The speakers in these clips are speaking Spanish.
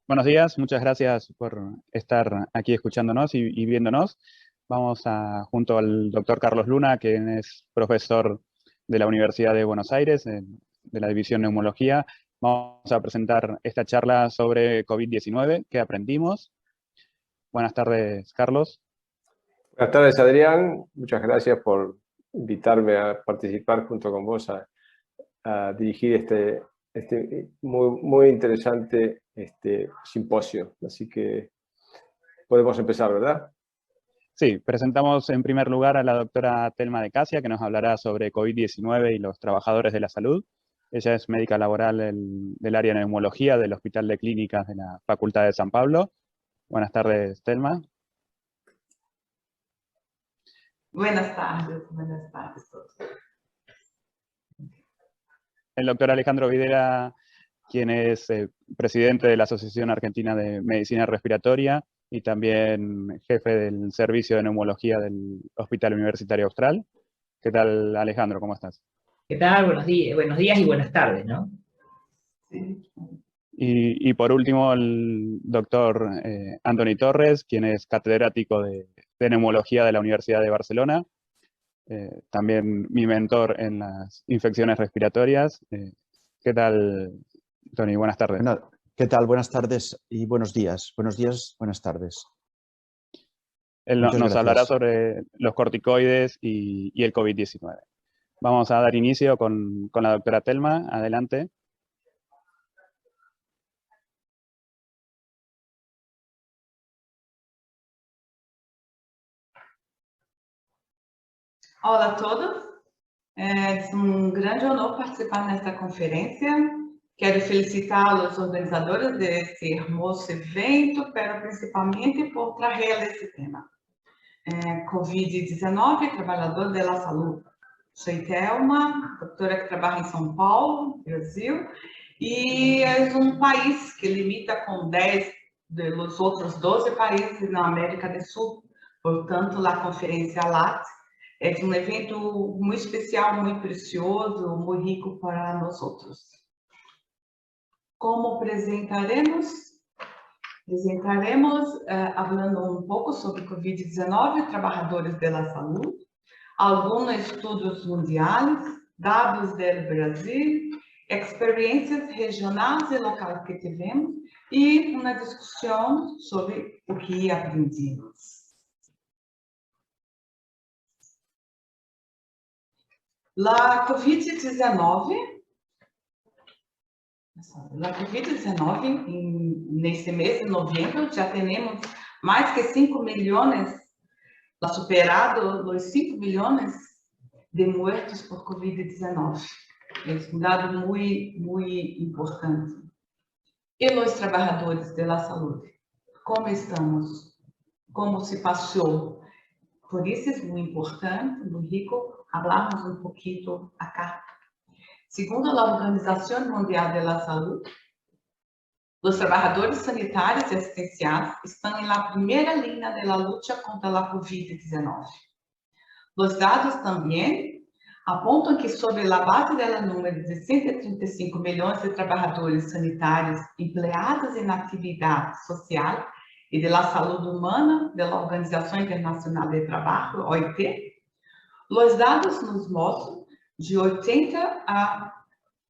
Buenos días, muchas gracias por estar aquí escuchándonos y viéndonos. Vamos junto al doctor Carlos Luna, quien es profesor de la Universidad de Buenos Aires, de la División Neumología. Vamos a presentar esta charla sobre COVID-19, qué aprendimos. Buenas tardes, Carlos. Buenas tardes, Adrián. Muchas gracias por invitarme a participar junto con vos a dirigir este muy interesante simposio. Así que podemos empezar, ¿verdad? Sí, presentamos en primer lugar a la doctora Telma de Casia, que nos hablará sobre COVID-19 y los trabajadores de la salud. Ella es médica laboral del área de neumología del Hospital de Clínicas de la Facultad de San Pablo. Buenas tardes, Telma. Buenas tardes a todos. El doctor Alejandro Videla, quien es presidente de la Asociación Argentina de Medicina Respiratoria y también jefe del Servicio de Neumología del Hospital Universitario Austral. ¿Qué tal, Alejandro? ¿Cómo estás? ¿Qué tal? Buenos días y buenas tardes, ¿no? Sí. Y por último, el doctor Antoni Torres, quien es catedrático de neumología de la Universidad de Barcelona, también mi mentor en las infecciones respiratorias. ¿Qué tal, Tony? Buenas tardes. Bueno, ¿qué tal? Buenas tardes y buenos días. Buenos días, buenas tardes. Él nos hablará sobre los corticoides y el COVID-19. Vamos a dar inicio con la doctora Telma. Adelante. Olá a todos. É grande honor participar nesta conferência. Quero felicitar os organizadores desse hermoso evento, principalmente por trazer esse tema. Covid-19, trabalhador da saúde. Sou Telma, doutora que trabalha em São Paulo, Brasil, e é país que limita com 10 dos outros 12 países na América do Sul. Portanto, a conferência LAT é evento muito especial, muito precioso, muito rico para nós outros. Como apresentaremos? Falando pouco sobre Covid-19, trabalhadores da saúde, alguns estudos mundiais, dados do Brasil, experiências regionais e locais que tivemos e uma discussão sobre o que aprendemos. A COVID-19, nesse mês de novembro, já temos mais que 5 milhões, superado os 5 milhões de mortos por COVID-19. É um dado muito importante. E os trabalhadores da saúde? Como estamos? Como se passou? Por isso é muito importante, muito rico, falarmos pouquinho acá. Segundo a Organização Mundial da Saúde, os trabalhadores sanitários e assistenciais estão na primeira linha da luta contra a COVID-19. Os dados também apontam que, sobre a base do número de 135 milhões de trabalhadores sanitários empregados em atividade social e da saúde humana da Organização Internacional do Trabalho, OIT, os dados nos mostram de 80 a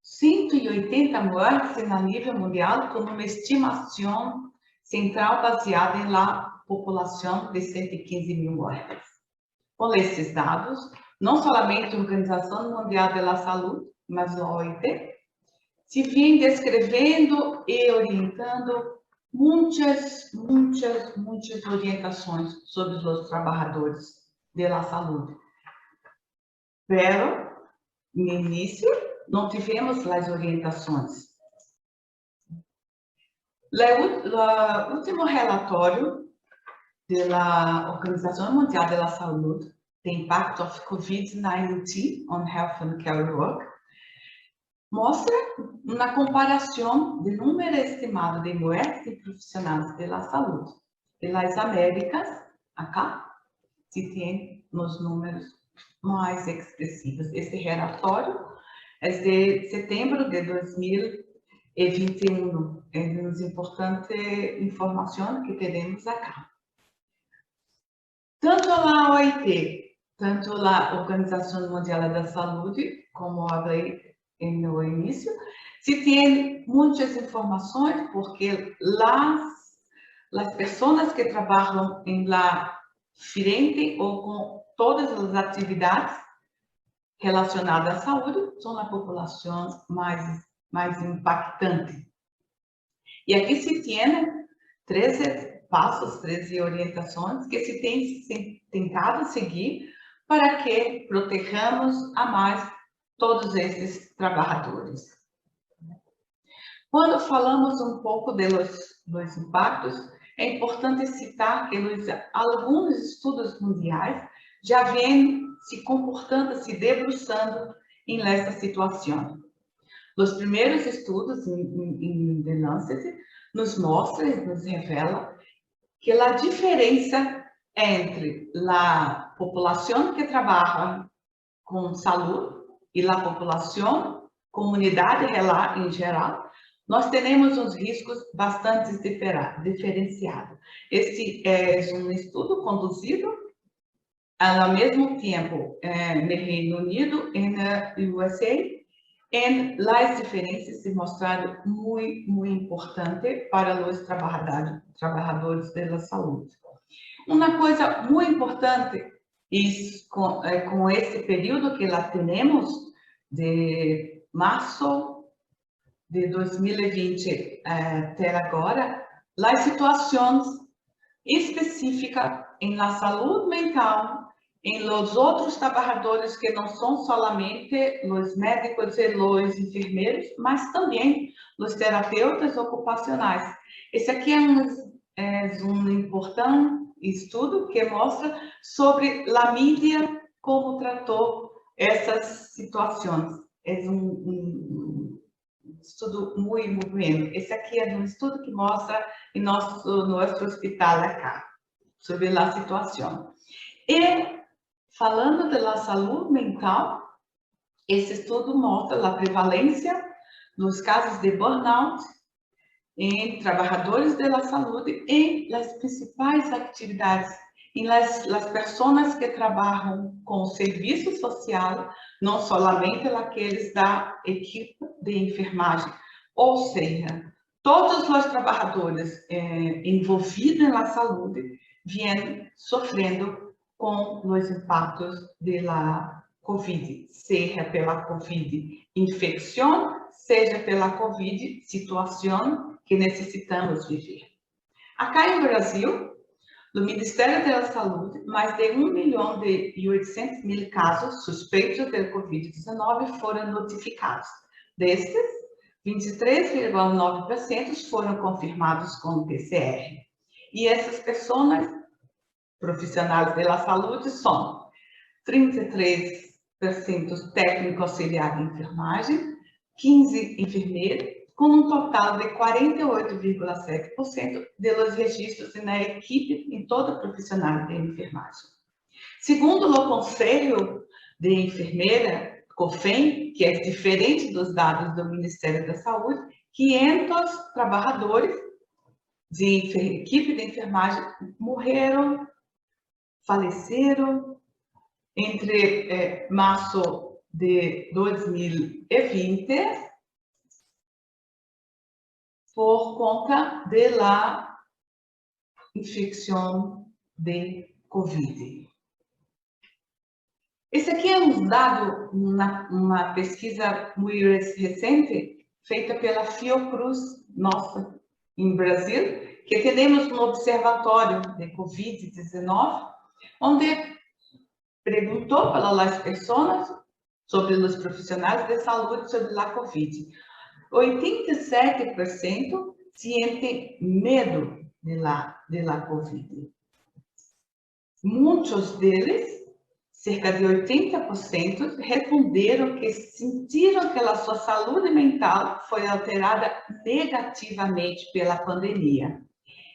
180 mortes a nível mundial, com uma estimação central baseada na população de 115 mil mortes. Com esses dados, não somente a Organização Mundial da Saúde, mas a OIT, se vem descrevendo e orientando muitas orientações sobre os trabalhadores da saúde. Pero, no início, não tivemos as orientações. O último relatório da Organização Mundial da Saúde, The Impact of COVID-19 on Health and Care Work, mostra uma comparação do número estimado de mortes de profissionais da saúde. Pelas Américas, acá, se tem nos números mais expressivos. Esse relatório é de setembro de 2020 e 21. É uma importante informação que temos aqui. Tanto a OIT, tanto a Organização Mundial da Saúde, como falei no início, se tem muitas informações, porque as pessoas que trabalham em la frente ou com todas as atividades relacionadas à saúde são a população mais impactante. E aqui se tem 13 passos, 13 orientações que se tem tentado seguir para que protejamos a mais todos esses trabalhadores. Quando falamos um pouco dos impactos, é importante citar que alguns estudos mundiais já vêm se comportando, se debruçando nessa situação. Os primeiros estudos em The Lancet nos mostram e nos revelam que a diferença entre a população que trabalha com saúde e a população, comunidade em geral, nós temos uns riscos bastante diferenciados. Esse é um estudo conduzido ao mesmo tempo no Reino Unido e na USA, e as diferenças se mostraram muito importantes para os trabalhadores da saúde. Uma coisa muito importante com esse período que lá temos, de março de 2020 até agora, as situações específicas na saúde mental, em os outros trabalhadores que não são somente os médicos e os enfermeiros, mas também os terapeutas ocupacionais. Esse aqui é um importante estudo que mostra sobre a mídia, como tratou essas situações. É um estudo muito bom. Esse aqui é um estudo que mostra em nosso hospital acá, sobre a situação. E, falando da saúde mental, esse estudo mostra a prevalência dos casos de burnout em trabalhadores da saúde e as principais atividades em las pessoas que trabalham com serviço social, não somente aqueles da equipe de enfermagem. Ou seja, todos os trabalhadores envolvidos na saúde vêm sofrendo com os impactos da Covid, seja pela Covid infecção, seja pela Covid situação que necessitamos viver. Acá no Brasil, no Ministério da Saúde, mais de 1.800.000 casos suspeitos de Covid-19 foram notificados. Destes, 23,9% foram confirmados com PCR. E essas pessoas, profissionais da saúde, são 33% técnico auxiliar de enfermagem, 15% enfermeiro, com um total de 48,7% dos registros na equipe em todo profissional de enfermagem. Segundo o Conselho de Enfermeira, COFEN, que é diferente dos dados do Ministério da Saúde, 500 trabalhadores de equipe de enfermagem morreram, faleceram entre março de 2020 por conta da infecção de Covid. Esse aqui é um dado, uma pesquisa muito recente, feita pela Fiocruz, nossa, em Brasil, que temos um observatório de Covid-19, onde perguntou para as pessoas sobre os profissionais de saúde sobre a Covid. 87% sentem medo da Covid. Muitos deles, cerca de 80%, responderam que sentiram que a sua saúde mental foi alterada negativamente pela pandemia.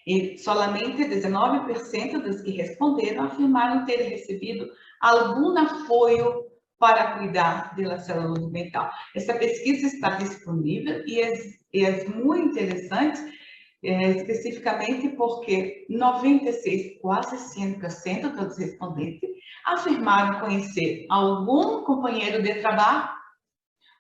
E somente 19% dos que responderam afirmaram ter recebido algum apoio para cuidar da saúde mental. Essa pesquisa está disponível e é muito interessante, especificamente porque 96, quase 100% dos respondentes afirmaram conhecer algum companheiro de trabalho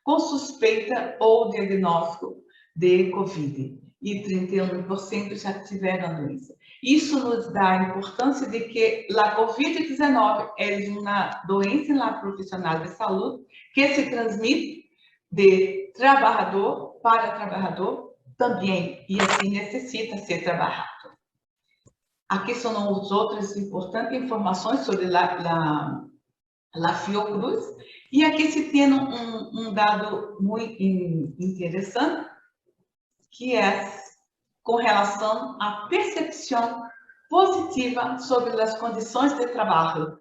com suspeita ou diagnóstico de Covid, e 31% já tiveram a doença. Isso nos dá a importância de que a Covid-19 é uma doença profissional de saúde que se transmite de trabalhador para trabalhador também, e assim necessita ser trabalhado. Aqui são as outras importantes informações sobre a Fiocruz, e aqui se tem um dado muito interessante, que é com relação à percepção positiva sobre as condições de trabalho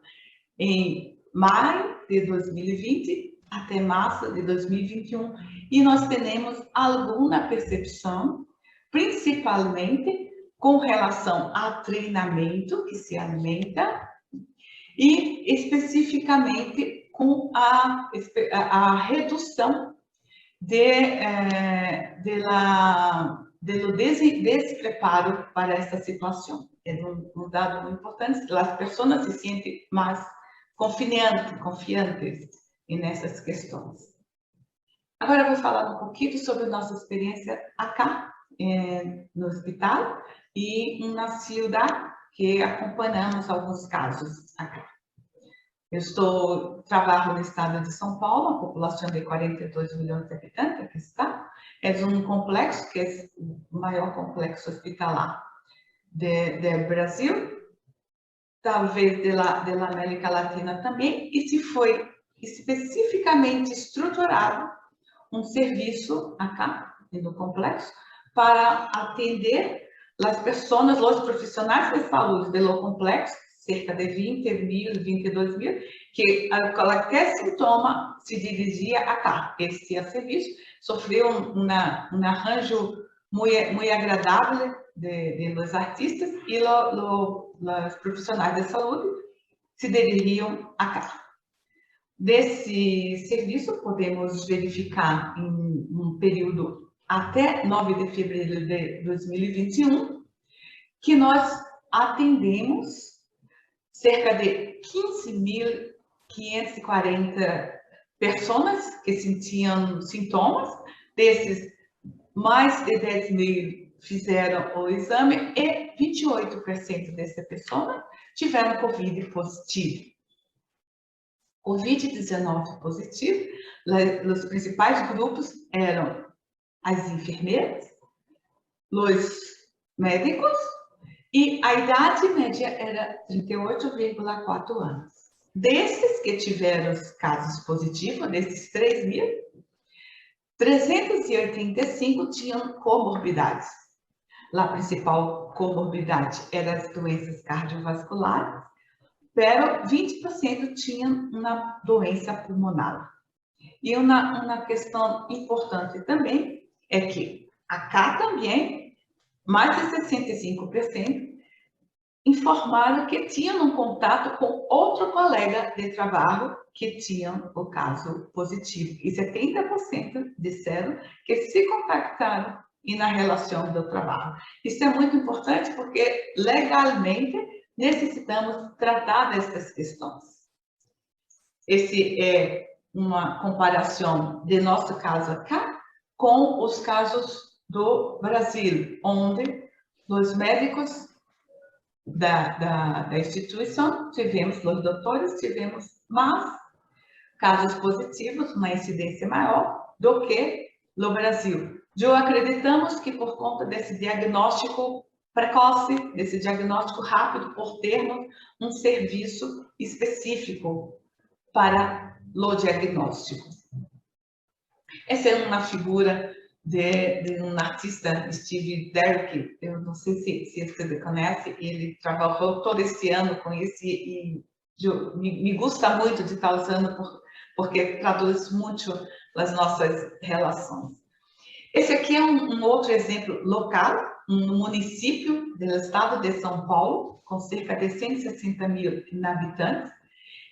em maio de 2020 até março de 2021, e nós temos alguma percepção, principalmente com relação a treinamento que se aumenta e especificamente com a redução do despreparo para essa situação. É um dado muito importante. As pessoas se sentem mais confiantes nessas questões. Agora eu vou falar um pouquinho sobre nossa experiência acá, no hospital, e na cidade que acompanhamos alguns casos acá. Eu trabalho no estado de São Paulo, a população de 42 milhões de habitantes, aqui está. É um complexo, que é o maior complexo hospitalar do Brasil, talvez da América Latina também, e se foi especificamente estruturado um serviço acá, no complexo, para atender as pessoas, os profissionais de saúde do complexo, cerca de 22 mil, que qualquer sintoma se dirigia acá. Este serviço sofreu um arranjo muito agradável de los artistas, e os profissionais de saúde se dirigiam acá. Desse serviço, podemos verificar em um período até 9 de fevereiro de 2021, que nós atendemos cerca de 15.540 pessoas que sentiam sintomas. Desses, mais de 10 mil fizeram o exame e 28% dessas pessoas tiveram Covid positivo. Covid-19 positivo, os principais grupos eram as enfermeiras, os médicos, e a idade média era 38,4 anos. Desses que tiveram os casos positivos, desses 3 mil, 385 tinham comorbidades. A principal comorbidade era as doenças cardiovasculares, pero 20% tinham uma doença pulmonar. E uma questão importante também é que acá também, mais de 65% informaram que tinham um contato com outro colega de trabalho que tinham o caso positivo. E 70% disseram que se contactaram e na relação do trabalho. Isso é muito importante porque legalmente necessitamos tratar dessas questões. Esse é uma comparação de nosso caso acá com os casos do Brasil, onde os médicos da instituição tivemos, os doutores tivemos mais casos positivos, uma incidência maior do que no Brasil. Já acreditamos que por conta desse diagnóstico precoce, desse diagnóstico rápido, por termos um serviço específico para o diagnóstico. Essa é uma figura de um artista, Steve Derrick. Eu não sei se você conhece, ele trabalhou todo esse ano com esse, e me gusta muito de estar usando, porque traduz muito as nossas relações. Esse aqui é um outro exemplo local, um município do estado de São Paulo, com cerca de 160 mil habitantes.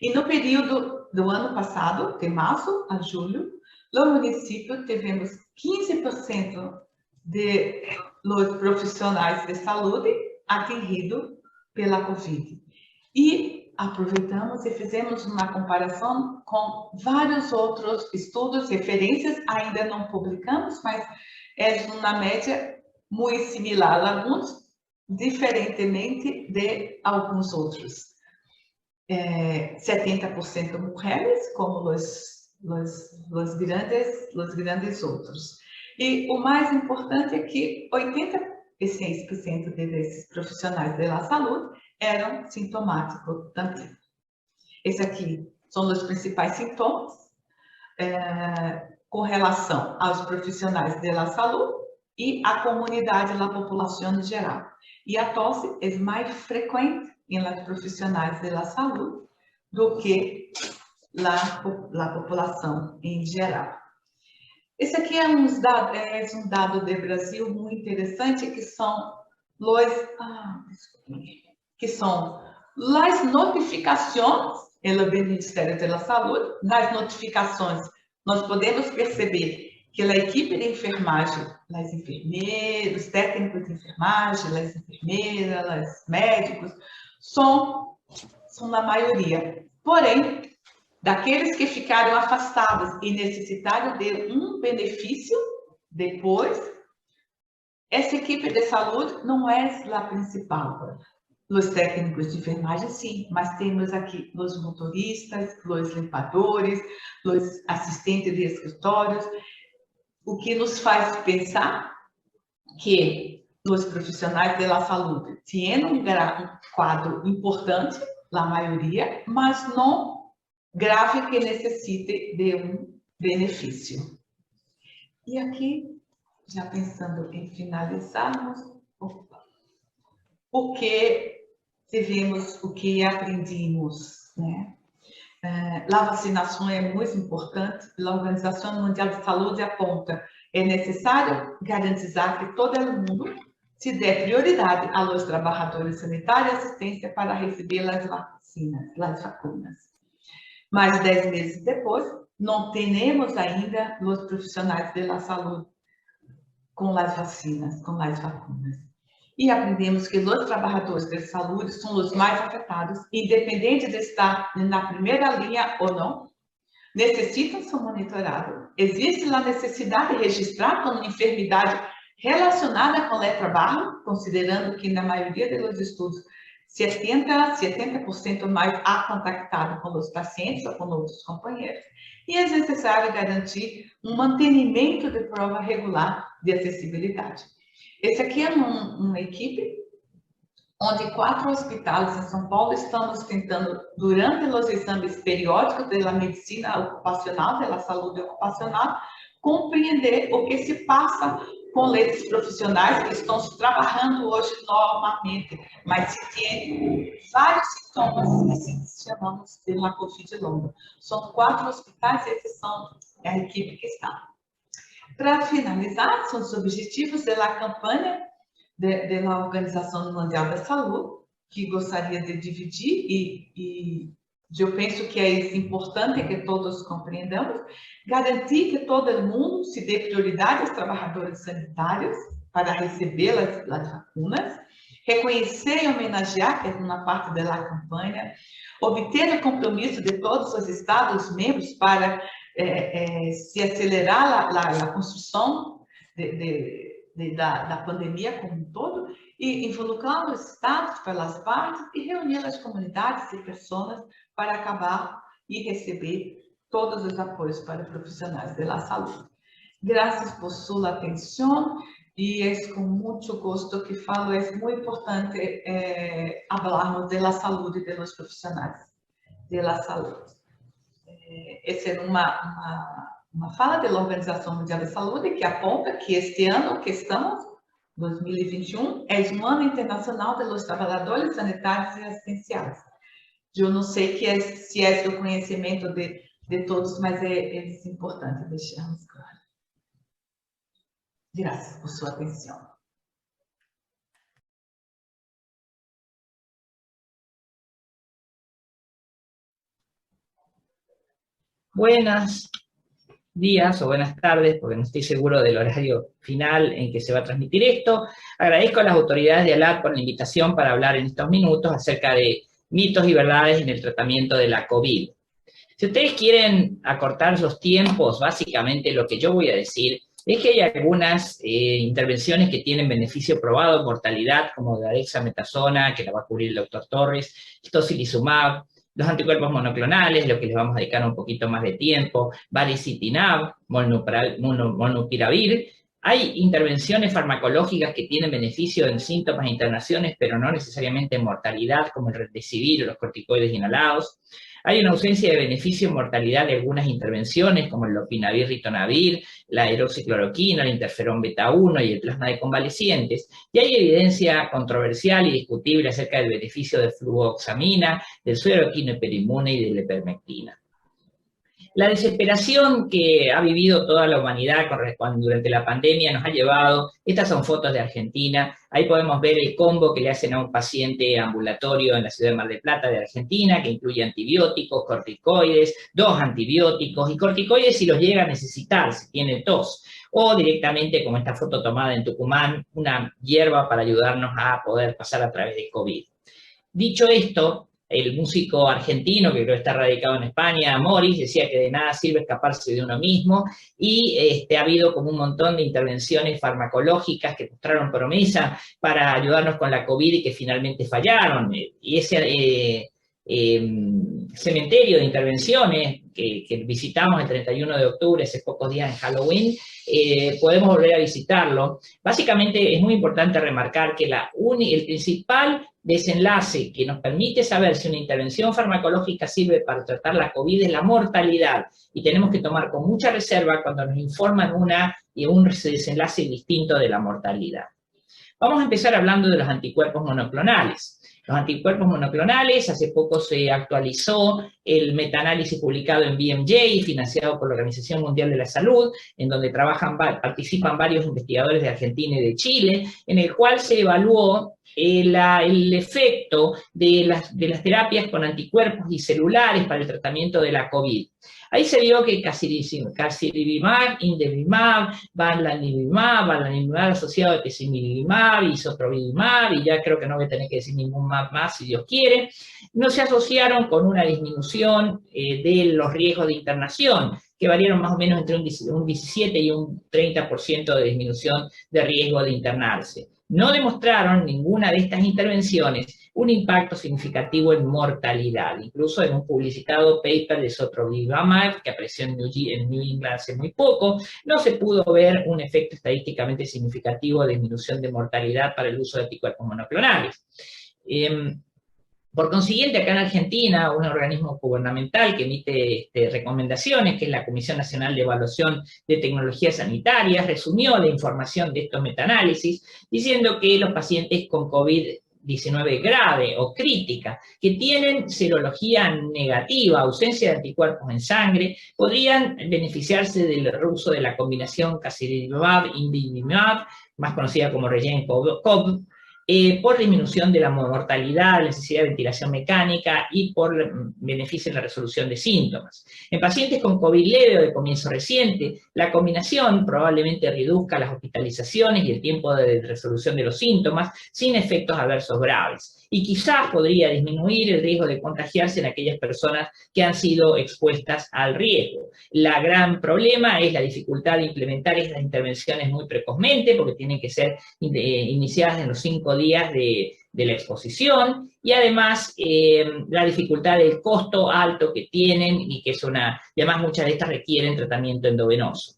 E no período do ano passado, de março a julho, no município tivemos 15% de los profissionais de saúde atingidos pela Covid. E aproveitamos e fizemos uma comparação com vários outros estudos, referências, ainda não publicamos, mas é uma média muito similar a alguns, diferentemente de alguns outros. 70% mulheres, como os grandes outros. E o mais importante é que 86% desses profissionais da saúde eram sintomáticos também. Esse aqui são os principais sintomas com relação aos profissionais da saúde e à comunidade, à população em geral. E a tosse é mais frequente em profissionais da saúde do que a população em geral. Esse aqui é um dado do Brasil muito interessante, que são as notificações pelo Ministério da Saúde. Nas notificações, nós podemos perceber que a equipe de enfermagem, os enfermeiros, técnicos de enfermagem, as enfermeiras, os médicos, são a maioria. Porém, daqueles que ficaram afastados e necessitaram de um benefício depois, essa equipe de saúde não é a principal. Os técnicos de enfermagem, sim, mas temos aqui os motoristas, os limpadores, os assistentes de escritórios, o que nos faz pensar que os profissionais da saúde têm um quadro importante, a maioria, mas não grave que necessite de um benefício. E aqui, já pensando em finalizarmos, o que tivemos, o que aprendimos, né? A vacinação é muito importante. A Organização Mundial de Saúde aponta: é necessário garantizar que todo mundo se dê prioridade aos trabalhadores sanitários e assistência para receber as vacinas. Mas 10 meses depois, não temos ainda os profissionais da saúde com as vacinas, com as vacinas. E aprendemos que os trabalhadores de saúde são os mais afetados, independente de estar na primeira linha ou não, necessitam ser monitorados. Existe a necessidade de registrar como enfermidade relacionada com o trabalho, considerando que na maioria dos estudos 70% mais há contactado com os pacientes ou com outros companheiros, e é necessário garantir um mantenimento de prova regular de acessibilidade. Esse aqui é uma equipe onde 4 hospitais em São Paulo estamos tentando, durante os exames periódicos da medicina ocupacional, da saúde ocupacional, compreender o que se passa com esses profissionais que estão trabalhando hoje normalmente, mas que têm vários sintomas que se chamamos de uma Covid longa. São 4 hospitais e esses são a equipe que está. Para finalizar, são os objetivos da campanha da Organização Mundial da Saúde, que gostaria de dividir e eu penso que é importante que todos compreendamos, garantir que todo mundo se dê prioridade aos trabalhadores sanitários para receber as vacinas, reconhecer e homenagear, que é uma parte da campanha, obter o compromisso de todos os Estados-membros para se acelerar a construção da pandemia como um todo, e involucrar os Estados pelas partes e reunir as comunidades e pessoas para acabar e receber todos os apoios para profissionais da saúde. Graças por sua atenção e é com muito gosto que falo, é muito importante falarmos da saúde dos profissionais da saúde. Essa é uma fala da Organização Mundial da Saúde que aponta que este ano que estamos, 2021, é um ano internacional dos trabalhadores sanitários e assistenciais. Eu não sei se é do conhecimento de todos, mas é importante deixarmos claro. Graças por sua atenção. Buenos días o buenas tardes, porque no estoy seguro del horario final en que se va a transmitir esto. Agradezco a las autoridades de ALAT por la invitación para hablar en estos minutos acerca de mitos y verdades en el tratamiento de la COVID. Si ustedes quieren acortar los tiempos, básicamente lo que yo voy a decir es que hay algunas intervenciones que tienen beneficio probado en mortalidad, como la dexametasona, que la va a cubrir el doctor Torres, el tocilizumab, los anticuerpos monoclonales, lo que les vamos a dedicar un poquito más de tiempo, baricitinib, molnupiravir. Hay intervenciones farmacológicas que tienen beneficio en síntomas e internaciones, pero no necesariamente en mortalidad, como el remdesivir o los corticoides inhalados. Hay una ausencia de beneficio en mortalidad de algunas intervenciones, como el lopinavir, ritonavir, la hidroxicloroquina, el interferón beta-1 y el plasma de convalecientes. Y hay evidencia controversial y discutible acerca del beneficio de fluoxamina, del suero hiperinmune y de la ivermectina. La desesperación que ha vivido toda la humanidad durante la pandemia nos ha llevado, estas son fotos de Argentina, ahí podemos ver el combo que le hacen a un paciente ambulatorio en la ciudad de Mar del Plata de Argentina, que incluye antibióticos, corticoides, 2 antibióticos, y corticoides si los llega a necesitar, si tiene tos, o directamente, como esta foto tomada en Tucumán, una hierba para ayudarnos a poder pasar a través de COVID. Dicho esto, el músico argentino, que creo que está radicado en España, Morris, decía que de nada sirve escaparse de uno mismo, y ha habido como un montón de intervenciones farmacológicas que mostraron promesa para ayudarnos con la COVID y que finalmente fallaron. Y ese cementerio de intervenciones que visitamos el 31 de octubre, hace pocos días en Halloween, podemos volver a visitarlo. Básicamente es muy importante remarcar que el principal desenlace que nos permite saber si una intervención farmacológica sirve para tratar la COVID es la mortalidad, y tenemos que tomar con mucha reserva cuando nos informan un desenlace distinto de la mortalidad. Vamos a empezar hablando de los anticuerpos monoclonales. Los anticuerpos monoclonales, hace poco se actualizó el metaanálisis publicado en BMJ, financiado por la Organización Mundial de la Salud, en donde participan varios investigadores de Argentina y de Chile, en el cual se evaluó el efecto de las terapias con anticuerpos y celulares para el tratamiento de la COVID. Ahí se vio que casirivimab, indevimab, bamlanivimab asociado a tezimilivimab, isotrovimab, y ya creo que no voy a tener que decir ningún más si Dios quiere, no se asociaron con una disminución de los riesgos de internación, que variaron más o menos entre un 17 y un 30% de disminución de riesgo de internarse. No demostraron ninguna de estas intervenciones un impacto significativo en mortalidad. Incluso en un publicitado paper de sotrovimab, que apareció en New England hace muy poco, no se pudo ver un efecto estadísticamente significativo de disminución de mortalidad para el uso de anticuerpos monoclonales. Por consiguiente, acá en Argentina, un organismo gubernamental que emite recomendaciones, que es la Comisión Nacional de Evaluación de Tecnologías Sanitarias, resumió la información de estos metaanálisis, diciendo que los pacientes con COVID-19 grave o crítica, que tienen serología negativa, ausencia de anticuerpos en sangre, podrían beneficiarse del uso de la combinación casirivimab-indivimab, más conocida como Regencov, por disminución de la mortalidad, la necesidad de ventilación mecánica y por beneficio en la resolución de síntomas. En pacientes con COVID leve o de comienzo reciente, la combinación probablemente reduzca las hospitalizaciones y el tiempo de resolución de los síntomas sin efectos adversos graves. Y quizás podría disminuir el riesgo de contagiarse en aquellas personas que han sido expuestas al riesgo. La gran problema es la dificultad de implementar estas intervenciones muy precozmente, porque tienen que ser iniciadas en los 5 días de la exposición, y además la dificultad del costo alto que tienen, y además muchas de estas requieren tratamiento endovenoso.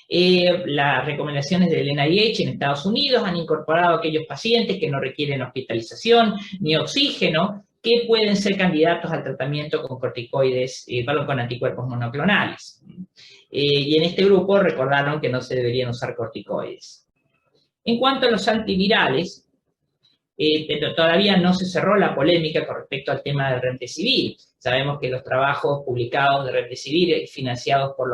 Las recomendaciones del NIH en Estados Unidos han incorporado a aquellos pacientes que no requieren hospitalización ni oxígeno, que pueden ser candidatos al tratamiento con corticoides, con anticuerpos monoclonales. Y en este grupo recordaron que no se deberían usar corticoides. En cuanto a los antivirales, todavía no se cerró la polémica con respecto al tema del remdesivir. Sabemos que los trabajos publicados de remdesivir, financiados por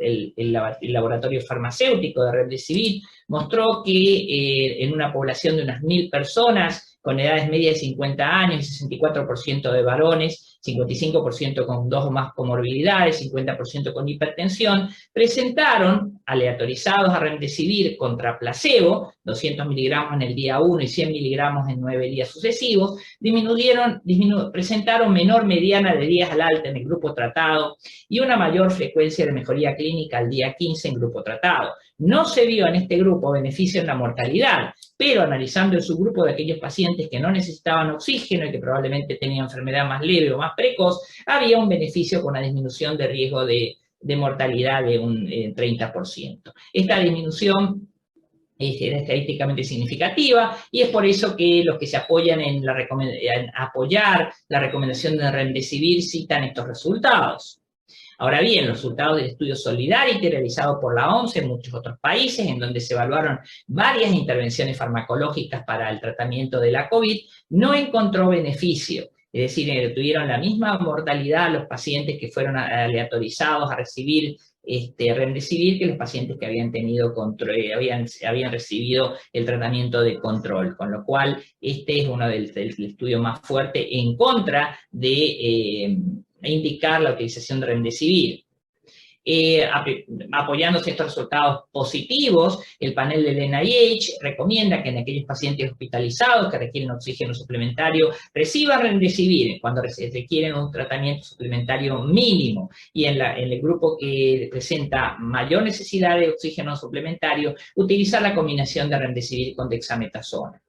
el laboratorio farmacéutico de remdesivir, mostró que en una población de unas 1000 personas con edades medias de 50 años y 64% de varones, 55% con 2 o más comorbilidades, 50% con hipertensión, presentaron, aleatorizados a remdesivir contra placebo, 200 miligramos en el día 1 y 100 miligramos en 9 días sucesivos, presentaron menor mediana de días al alta en el grupo tratado y una mayor frecuencia de mejoría clínica al día 15 en grupo tratado. No se vio en este grupo beneficio en la mortalidad, pero analizando el subgrupo de aquellos pacientes que no necesitaban oxígeno y que probablemente tenían enfermedad más leve o más precoz, había un beneficio con una disminución de riesgo de mortalidad de un 30%. Esta disminución era estadísticamente significativa y es por eso que los que se apoyan en apoyar la recomendación de remdesivir citan estos resultados. Ahora bien, los resultados del estudio Solidarity realizado por la OMS en muchos otros países, en donde se evaluaron varias intervenciones farmacológicas para el tratamiento de la COVID, no encontró beneficio. Es decir, tuvieron la misma mortalidad los pacientes que fueron aleatorizados a recibir remdesivir que los pacientes que habían tenido habían recibido el tratamiento de control, con lo cual este es uno del estudio más fuerte en contra de indicar la utilización de remdesivir. Apoyándose estos resultados positivos, el panel del NIH recomienda que en aquellos pacientes hospitalizados que requieren oxígeno suplementario reciban remdesivir cuando requieren un tratamiento suplementario mínimo, y en el grupo que presenta mayor necesidad de oxígeno suplementario, utilizar la combinación de remdesivir con dexametasona.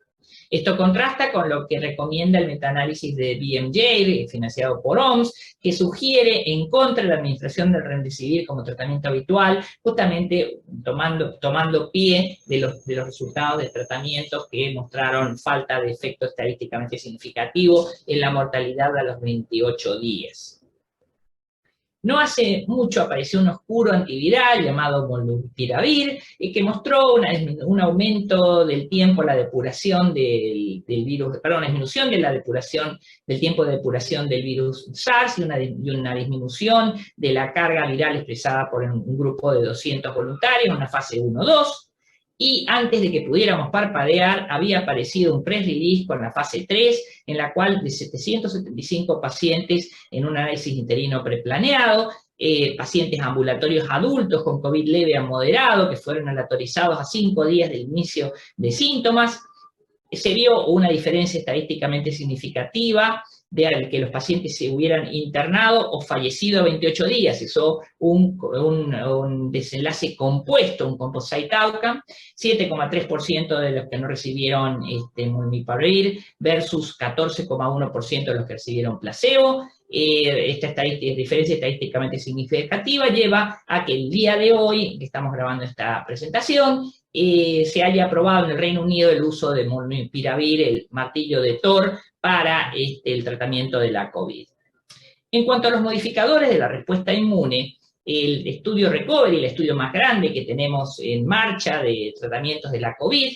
Esto contrasta con lo que recomienda el metaanálisis de BMJ, financiado por OMS, que sugiere en contra de la administración del remdesivir como tratamiento habitual, justamente tomando pie de los resultados de tratamientos que mostraron falta de efecto estadísticamente significativo en la mortalidad a los 28 días. No hace mucho apareció un oscuro antiviral llamado molnupiravir, que mostró un aumento del tiempo, la depuración del virus, perdón, disminución de la depuración, del tiempo de depuración del virus SARS y una disminución de la carga viral expresada por un grupo de 200 voluntarios, una fase 1-2. Y antes de que pudiéramos parpadear, había aparecido un press release con la fase 3, en la cual de 775 pacientes en un análisis interino preplaneado, pacientes ambulatorios adultos con COVID leve a moderado, que fueron aleatorizados a 5 días del inicio de síntomas, se vio una diferencia estadísticamente significativa de que los pacientes se hubieran internado o fallecido a 28 días. Hizo un desenlace compuesto, un composite outcome, 7,3% de los que no recibieron molnupiravir versus 14,1% de los que recibieron placebo. Esta diferencia estadísticamente significativa lleva a que el día de hoy, que estamos grabando esta presentación, se haya aprobado en el Reino Unido el uso de molnupiravir, el martillo de Thor, para el tratamiento de la COVID. En cuanto a los modificadores de la respuesta inmune, el estudio Recovery, el estudio más grande que tenemos en marcha de tratamientos de la COVID,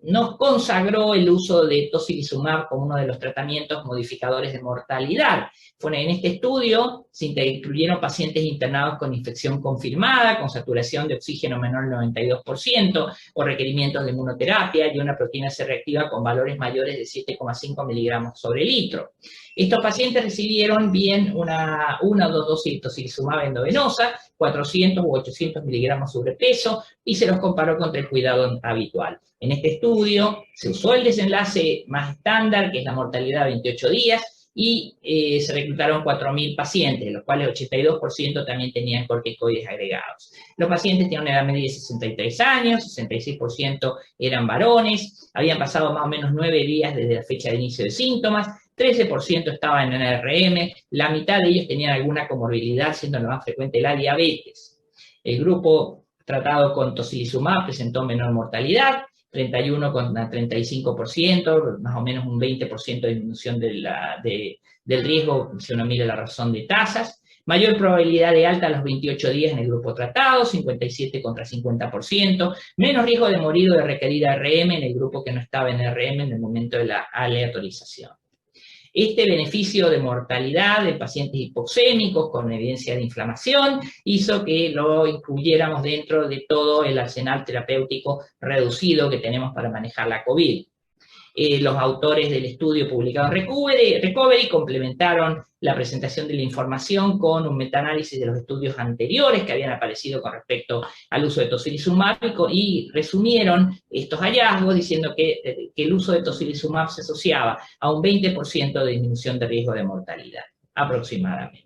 nos consagró el uso de tocilizumab como uno de los tratamientos modificadores de mortalidad. En este estudio se incluyeron pacientes internados con infección confirmada, con saturación de oxígeno menor al 92%, o requerimientos de inmunoterapia y una proteína C reactiva con valores mayores de 7,5 miligramos sobre litro. Estos pacientes recibieron bien una o dos dosis de tocilizumab endovenosa, 400 u 800 miligramos sobre peso, y se los comparó contra el cuidado habitual. En este estudio se usó el desenlace más estándar, que es la mortalidad a 28 días, y se reclutaron 4.000 pacientes, de los cuales 82% también tenían corticoides agregados. Los pacientes tenían una edad media de 63 años, 66% eran varones, habían pasado más o menos 9 días desde la fecha de inicio de síntomas, 13% estaban en NRM, la mitad de ellos tenían alguna comorbilidad, siendo lo más frecuente la diabetes. El grupo tratado con tocilizumab presentó menor mortalidad, 31 con 35%, más o menos un 20% de disminución del riesgo, si uno mira la razón de tasas. Mayor probabilidad de alta a los 28 días en el grupo tratado, 57 contra 50%. Menos riesgo de morir o de requerir ARM en el grupo que no estaba en ARM en el momento de la aleatorización. Este beneficio de mortalidad de pacientes hipoxémicos con evidencia de inflamación hizo que lo incluyéramos dentro de todo el arsenal terapéutico reducido que tenemos para manejar la COVID. Los autores del estudio publicado en Recovery complementaron la presentación de la información con un metaanálisis de los estudios anteriores que habían aparecido con respecto al uso de tocilizumab y resumieron estos hallazgos diciendo que el uso de tocilizumab se asociaba a un 20% de disminución de riesgo de mortalidad, aproximadamente.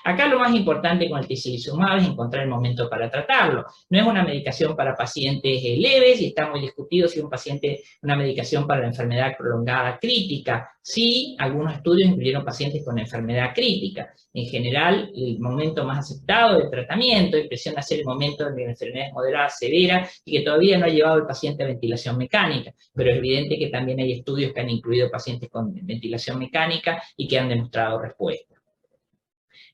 Acá lo más importante con el tocilizumab es encontrar el momento para tratarlo. No es una medicación para pacientes leves y está muy discutido si una medicación para la enfermedad prolongada crítica. Sí, algunos estudios incluyeron pacientes con enfermedad crítica. En general, el momento más aceptado de tratamiento impresiona ser el momento de la enfermedad moderada severa y que todavía no ha llevado al paciente a ventilación mecánica, pero es evidente que también hay estudios que han incluido pacientes con ventilación mecánica y que han demostrado respuesta.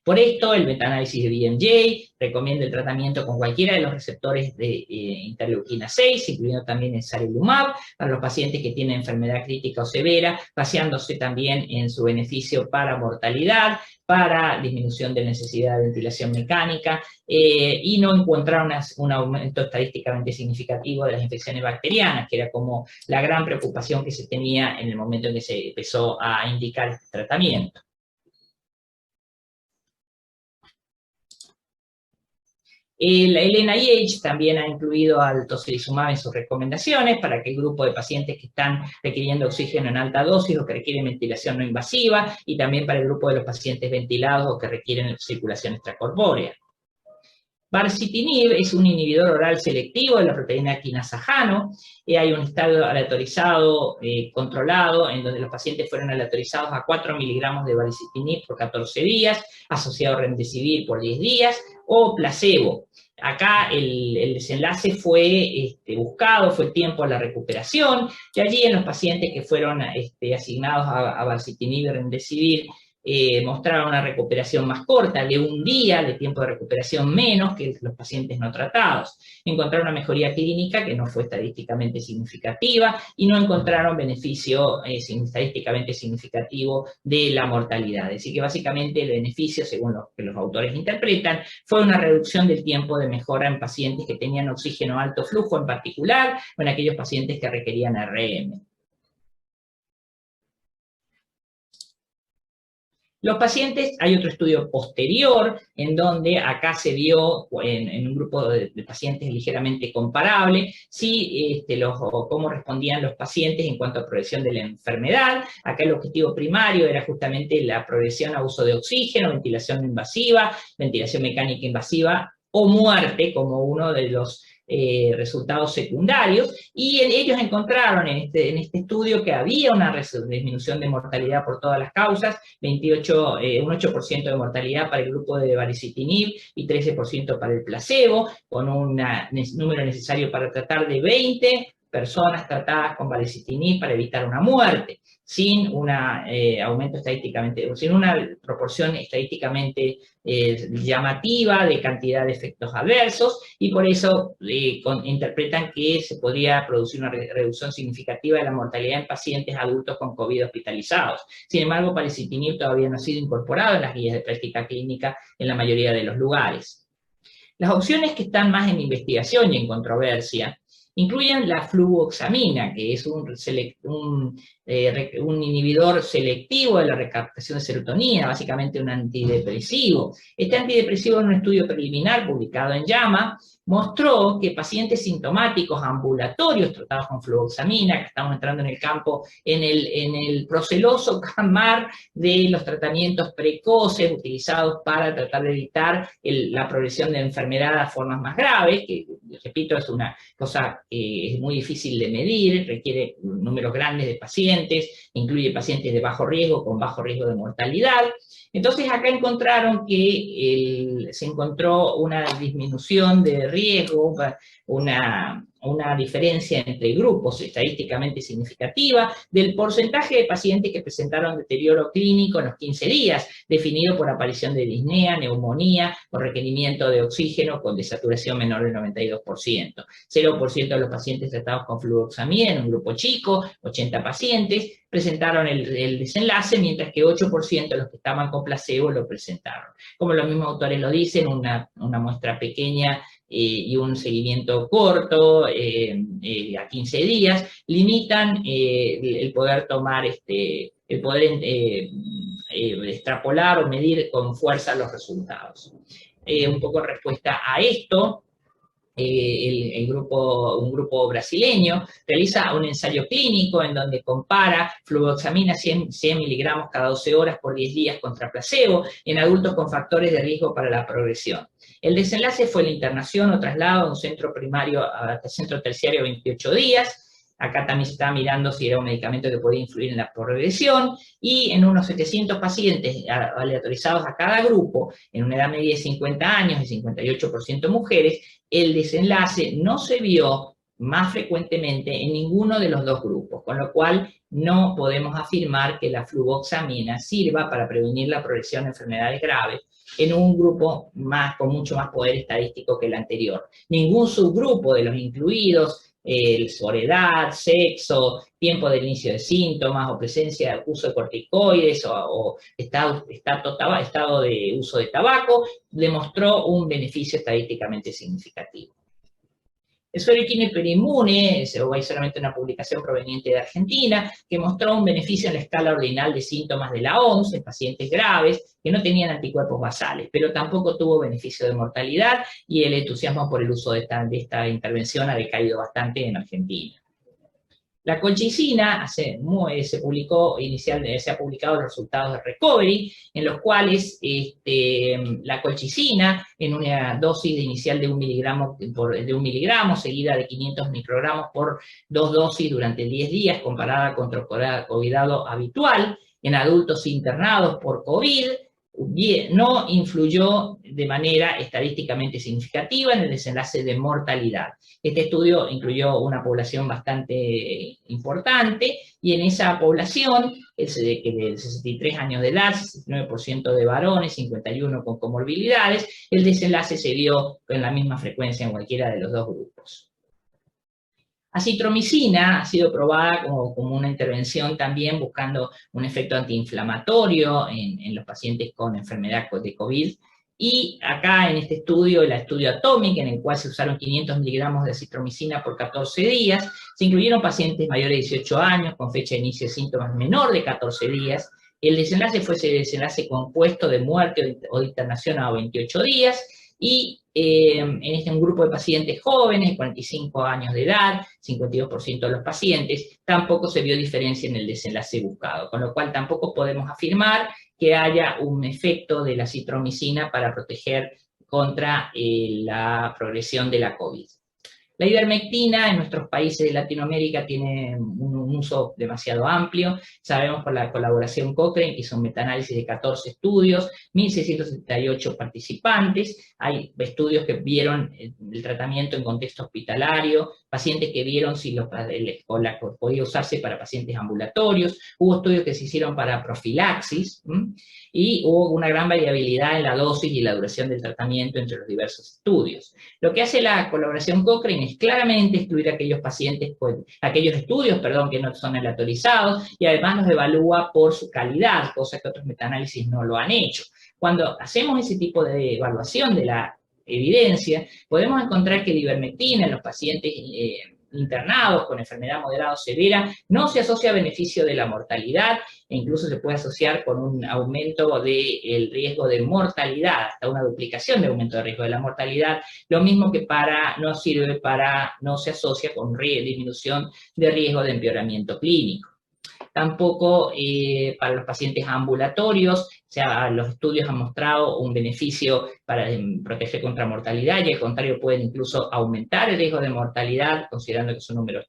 Por esto, el metaanálisis de BMJ recomienda el tratamiento con cualquiera de los receptores de interleuquina 6, incluyendo también el sarilumab, para los pacientes que tienen enfermedad crítica o severa, basándose también en su beneficio para mortalidad, para disminución de necesidad de ventilación mecánica, y no encontrar un aumento estadísticamente significativo de las infecciones bacterianas, que era como la gran preocupación que se tenía en el momento en que se empezó a indicar este tratamiento. El NIH también ha incluido al tocilizumab en sus recomendaciones para aquel grupo de pacientes que están requiriendo oxígeno en alta dosis o que requieren ventilación no invasiva, y también para el grupo de los pacientes ventilados o que requieren circulación extracorpórea. Baricitinib es un inhibidor oral selectivo de la proteína quinasa JANO. Hay un estado aleatorizado controlado en donde los pacientes fueron aleatorizados a 4 miligramos de baricitinib por 14 días, asociado a remdesivir por 10 días, o placebo. Acá el desenlace fue buscado, fue el tiempo a la recuperación, y allí en los pacientes que fueron asignados a baricitinib y remdesivir, mostraron una recuperación más corta, de un día de tiempo de recuperación menos que los pacientes no tratados. Encontraron una mejoría clínica que no fue estadísticamente significativa y no encontraron beneficio estadísticamente significativo de la mortalidad. Es decir, que básicamente el beneficio, según lo que los autores interpretan, fue una reducción del tiempo de mejora en pacientes que tenían oxígeno alto flujo en particular, o en aquellos pacientes que requerían RM. Los pacientes, hay otro estudio posterior, en donde acá se vio en un grupo de pacientes ligeramente comparable, cómo respondían los pacientes en cuanto a progresión de la enfermedad. Acá el objetivo primario era justamente la progresión a uso de oxígeno, ventilación no invasiva, ventilación mecánica invasiva, o muerte como uno de los resultados secundarios, y ellos encontraron en este estudio que había una disminución de mortalidad por todas las causas, un 8% de mortalidad para el grupo de baricitinib y 13% para el placebo, con un número necesario para tratar de 20 personas tratadas con baricitinib para evitar una muerte, sin aumento estadísticamente, sin una proporción estadísticamente llamativa de cantidad de efectos adversos, y por eso interpretan que se podría producir una reducción significativa de la mortalidad en pacientes adultos con COVID hospitalizados. Sin embargo, baricitinib todavía no ha sido incorporado en las guías de práctica clínica en la mayoría de los lugares. Las opciones que están más en investigación y en controversia incluyen la fluvoxamina, que es un inhibidor selectivo de la recaptación de serotonina, básicamente un antidepresivo. Este antidepresivo, en un estudio preliminar publicado en JAMA, mostró que pacientes sintomáticos ambulatorios tratados con fluvoxamina, que estamos entrando en el campo, en el proceloso camar de los tratamientos precoces utilizados para tratar de evitar la progresión de enfermedad a formas más graves, que, repito, es una cosa que es muy difícil de medir, requiere números grandes de pacientes, incluye pacientes de bajo riesgo con bajo riesgo de mortalidad. Entonces acá encontraron que se encontró una disminución de riesgo, una diferencia entre grupos estadísticamente significativa del porcentaje de pacientes que presentaron deterioro clínico en los 15 días, definido por aparición de disnea, neumonía o requerimiento de oxígeno con desaturación menor del 92%. 0% de los pacientes tratados con fluvoxamina, en un grupo chico, 80 pacientes, presentaron el desenlace, mientras que 8% de los que estaban con placebo lo presentaron. Como los mismos autores lo dicen, una muestra pequeña y un seguimiento corto, a 15 días, limitan el poder tomar, el poder extrapolar o medir con fuerza los resultados. Un poco en respuesta a esto, un grupo brasileño realiza un ensayo clínico en donde compara fluvoxamina 100 miligramos cada 12 horas por 10 días contra placebo en adultos con factores de riesgo para la progresión. El desenlace fue la internación o traslado de un centro primario a centro terciario 28 días. Acá también se estaba mirando si era un medicamento que podía influir en la progresión, y en unos 700 pacientes aleatorizados a cada grupo, en una edad media de 50 años y 58% mujeres, el desenlace no se vio más frecuentemente en ninguno de los dos grupos, con lo cual no podemos afirmar que la fluvoxamina sirva para prevenir la progresión de enfermedades graves en un grupo con mucho más poder estadístico que el anterior. Ningún subgrupo de los incluidos, por edad, sexo, tiempo del inicio de síntomas o presencia de uso de corticoides o estado de uso de tabaco, demostró un beneficio estadísticamente significativo. El suero hiperimmune es solamente una publicación proveniente de Argentina que mostró un beneficio en la escala ordinal de síntomas de la OMS en pacientes graves que no tenían anticuerpos basales, pero tampoco tuvo beneficio de mortalidad, y el entusiasmo por el uso de esta intervención ha decaído bastante en Argentina. La colchicina, se ha publicado los resultados de Recovery, en los cuales la colchicina, en una dosis inicial de 1 miligramo, seguida de 500 microgramos por 2 dosis durante 10 días, comparada con cuidado habitual, en adultos internados por COVID, no influyó de manera estadísticamente significativa en el desenlace de mortalidad. Este estudio incluyó una población bastante importante, y en esa población, de 63 años de edad, 69% de varones, 51% con comorbilidades, el desenlace se vio con la misma frecuencia en cualquiera de los dos grupos. Acitromicina ha sido probada como una intervención también buscando un efecto antiinflamatorio en los pacientes con enfermedad de COVID. Y acá en este estudio, el estudio Atomic, en el cual se usaron 500 miligramos de acitromicina por 14 días, se incluyeron pacientes mayores de 18 años con fecha de inicio de síntomas menor de 14 días. El desenlace fue ese desenlace compuesto de muerte o de internación a 28 días, y en un grupo de pacientes jóvenes, 45 años de edad, 52% de los pacientes, tampoco se vio diferencia en el desenlace buscado, con lo cual tampoco podemos afirmar que haya un efecto de la acitromicina para proteger contra la progresión de la COVID. La ivermectina en nuestros países de Latinoamérica tiene un uso demasiado amplio. Sabemos por la colaboración Cochrane, que hizo un metaanálisis de 14 estudios, 1.678 participantes. Hay estudios que vieron el tratamiento en contexto hospitalario, pacientes que vieron si podía usarse para pacientes ambulatorios. Hubo estudios que se hicieron para profilaxis, y hubo una gran variabilidad en la dosis y la duración del tratamiento entre los diversos estudios. Lo que hace la colaboración Cochrane es claramente excluir aquellos estudios que no son aleatorizados, y además los evalúa por su calidad, cosa que otros metaanálisis no lo han hecho. Cuando hacemos ese tipo de evaluación de la evidencia, podemos encontrar que la ivermectina en los pacientes internados con enfermedad moderada o severa no se asocia a beneficio de la mortalidad, e incluso se puede asociar con un aumento del riesgo de mortalidad, hasta una duplicación de aumento de riesgo de la mortalidad, lo mismo que no se asocia con disminución de riesgo de empeoramiento clínico. Tampoco para los pacientes ambulatorios, los estudios han mostrado un beneficio para proteger contra mortalidad, y al contrario pueden incluso aumentar el riesgo de mortalidad, considerando que son números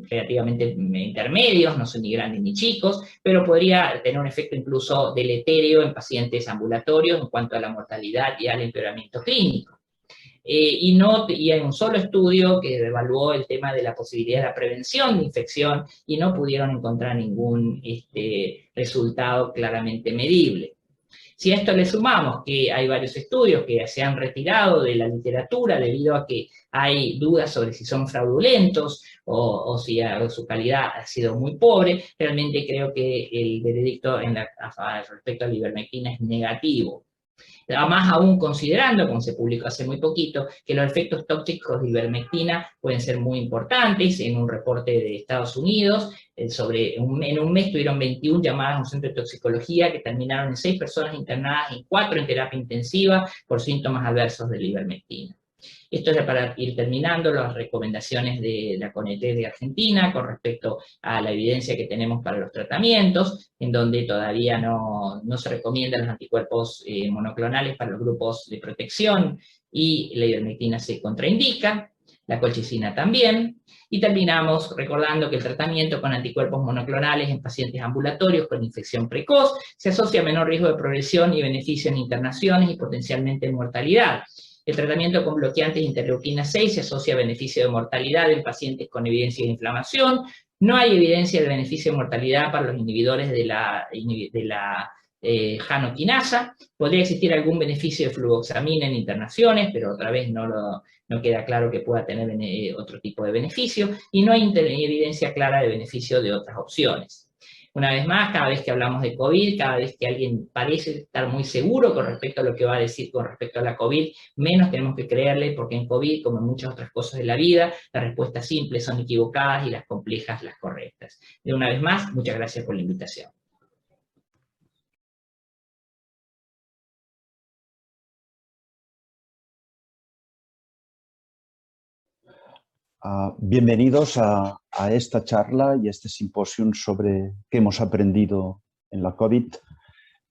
relativamente intermedios, no son ni grandes ni chicos, pero podría tener un efecto incluso deleterio en pacientes ambulatorios en cuanto a la mortalidad y al empeoramiento clínico. Y hay un solo estudio que evaluó el tema de la posibilidad de la prevención de infección, y no pudieron encontrar ningún resultado claramente medible. Si a esto le sumamos que hay varios estudios que se han retirado de la literatura debido a que hay dudas sobre si son fraudulentos o si su calidad ha sido muy pobre, realmente creo que el veredicto respecto a la ivermectina es negativo. Más aún considerando, como se publicó hace muy poquito, que los efectos tóxicos de ivermectina pueden ser muy importantes. En un reporte de Estados Unidos, en un mes tuvieron 21 llamadas a un centro de toxicología que terminaron en 6 personas internadas y 4 en terapia intensiva por síntomas adversos de la ivermectina. Esto es para ir terminando las recomendaciones de la CONITEC de Argentina con respecto a la evidencia que tenemos para los tratamientos, en donde todavía no se recomiendan los anticuerpos monoclonales para los grupos de protección y la ivermectina se contraindica, la colchicina también. Y terminamos recordando que el tratamiento con anticuerpos monoclonales en pacientes ambulatorios con infección precoz se asocia a menor riesgo de progresión y beneficio en internaciones y potencialmente en mortalidad. El tratamiento con bloqueantes de interleuquina 6 se asocia a beneficio de mortalidad en pacientes con evidencia de inflamación. No hay evidencia de beneficio de mortalidad para los inhibidores de la janoquinasa. Podría existir algún beneficio de fluvoxamina en internaciones, pero otra vez no queda claro que pueda tener otro tipo de beneficio, y no hay evidencia clara de beneficio de otras opciones. Una vez más, cada vez que hablamos de COVID, cada vez que alguien parece estar muy seguro con respecto a lo que va a decir con respecto a la COVID, menos tenemos que creerle, porque en COVID, como en muchas otras cosas de la vida, las respuestas simples son equivocadas y las complejas las correctas. De una vez más, muchas gracias por la invitación. Bienvenidos a esta charla y a este simposio sobre qué hemos aprendido en la COVID.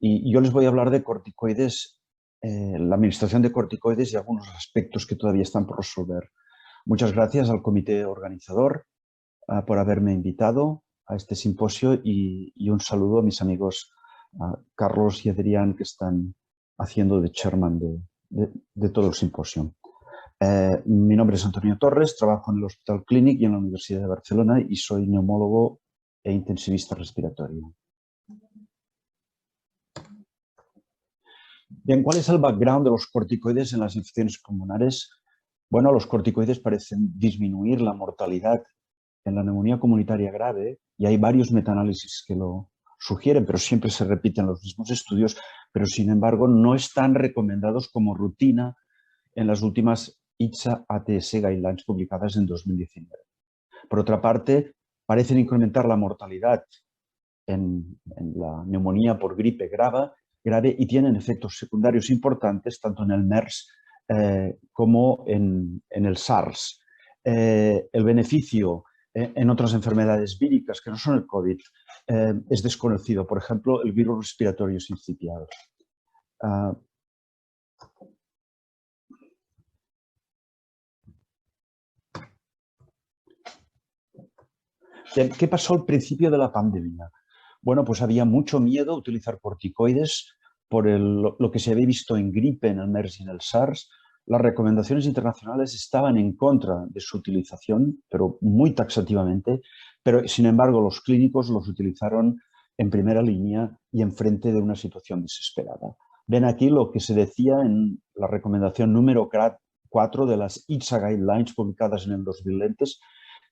Y yo les voy a hablar de corticoides, la administración de corticoides y algunos aspectos que todavía están por resolver. Muchas gracias al comité organizador por haberme invitado a este simposio y un saludo a mis amigos Carlos y Adrián, que están haciendo de chairman de todo el simposio. Mi nombre es Antonio Torres, trabajo en el Hospital Clínic y en la Universidad de Barcelona y soy neumólogo e intensivista respiratorio. Bien, ¿cuál es el background de los corticoides en las infecciones pulmonares? Bueno, los corticoides parecen disminuir la mortalidad en la neumonía comunitaria grave y hay varios metaanálisis que lo sugieren, pero siempre se repiten los mismos estudios, pero sin embargo no están recomendados como rutina en las últimas ITSA-ATS Guidelines publicadas en 2019. Por otra parte, parecen incrementar la mortalidad en la neumonía por gripe grave y tienen efectos secundarios importantes tanto en el MERS como en el SARS. El beneficio en otras enfermedades víricas que no son el COVID es desconocido. Por ejemplo, el virus respiratorio sincitial. ¿Qué pasó al principio de la pandemia? Bueno, pues había mucho miedo a utilizar corticoides por lo que se había visto en gripe, en el MERS y en el SARS. Las recomendaciones internacionales estaban en contra de su utilización, pero muy taxativamente, pero sin embargo los clínicos los utilizaron en primera línea y enfrente de una situación desesperada. Ven aquí lo que se decía en la recomendación número 4 de las ITSA Guidelines publicadas en el 2020,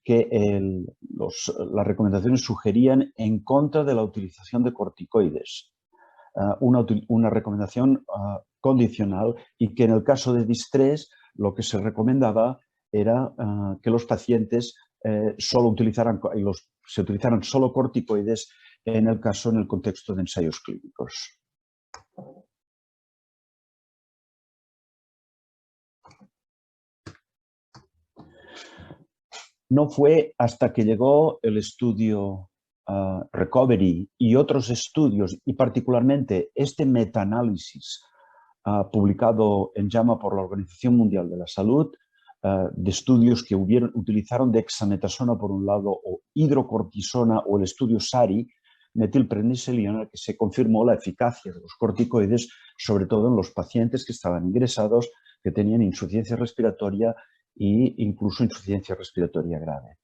que las recomendaciones sugerían en contra de la utilización de corticoides. Una recomendación condicional y que en el caso de distrés lo que se recomendaba era que los pacientes se utilizaran solo corticoides en el contexto de ensayos clínicos. No fue hasta que llegó el estudio Recovery y otros estudios, y particularmente este metaanálisis publicado en JAMA por la Organización Mundial de la Salud, de estudios que utilizaron dexametasona por un lado o hidrocortisona, o el estudio SARI, metilprednisolona, que se confirmó la eficacia de los corticoides, sobre todo en los pacientes que estaban ingresados, que tenían insuficiencia respiratoria e incluso insuficiencia respiratoria grave.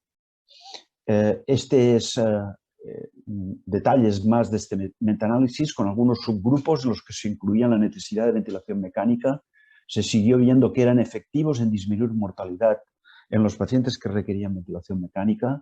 Detalles más de este metaanálisis con algunos subgrupos en los que se incluía la necesidad de ventilación mecánica. Se siguió viendo que eran efectivos en disminuir mortalidad en los pacientes que requerían ventilación mecánica,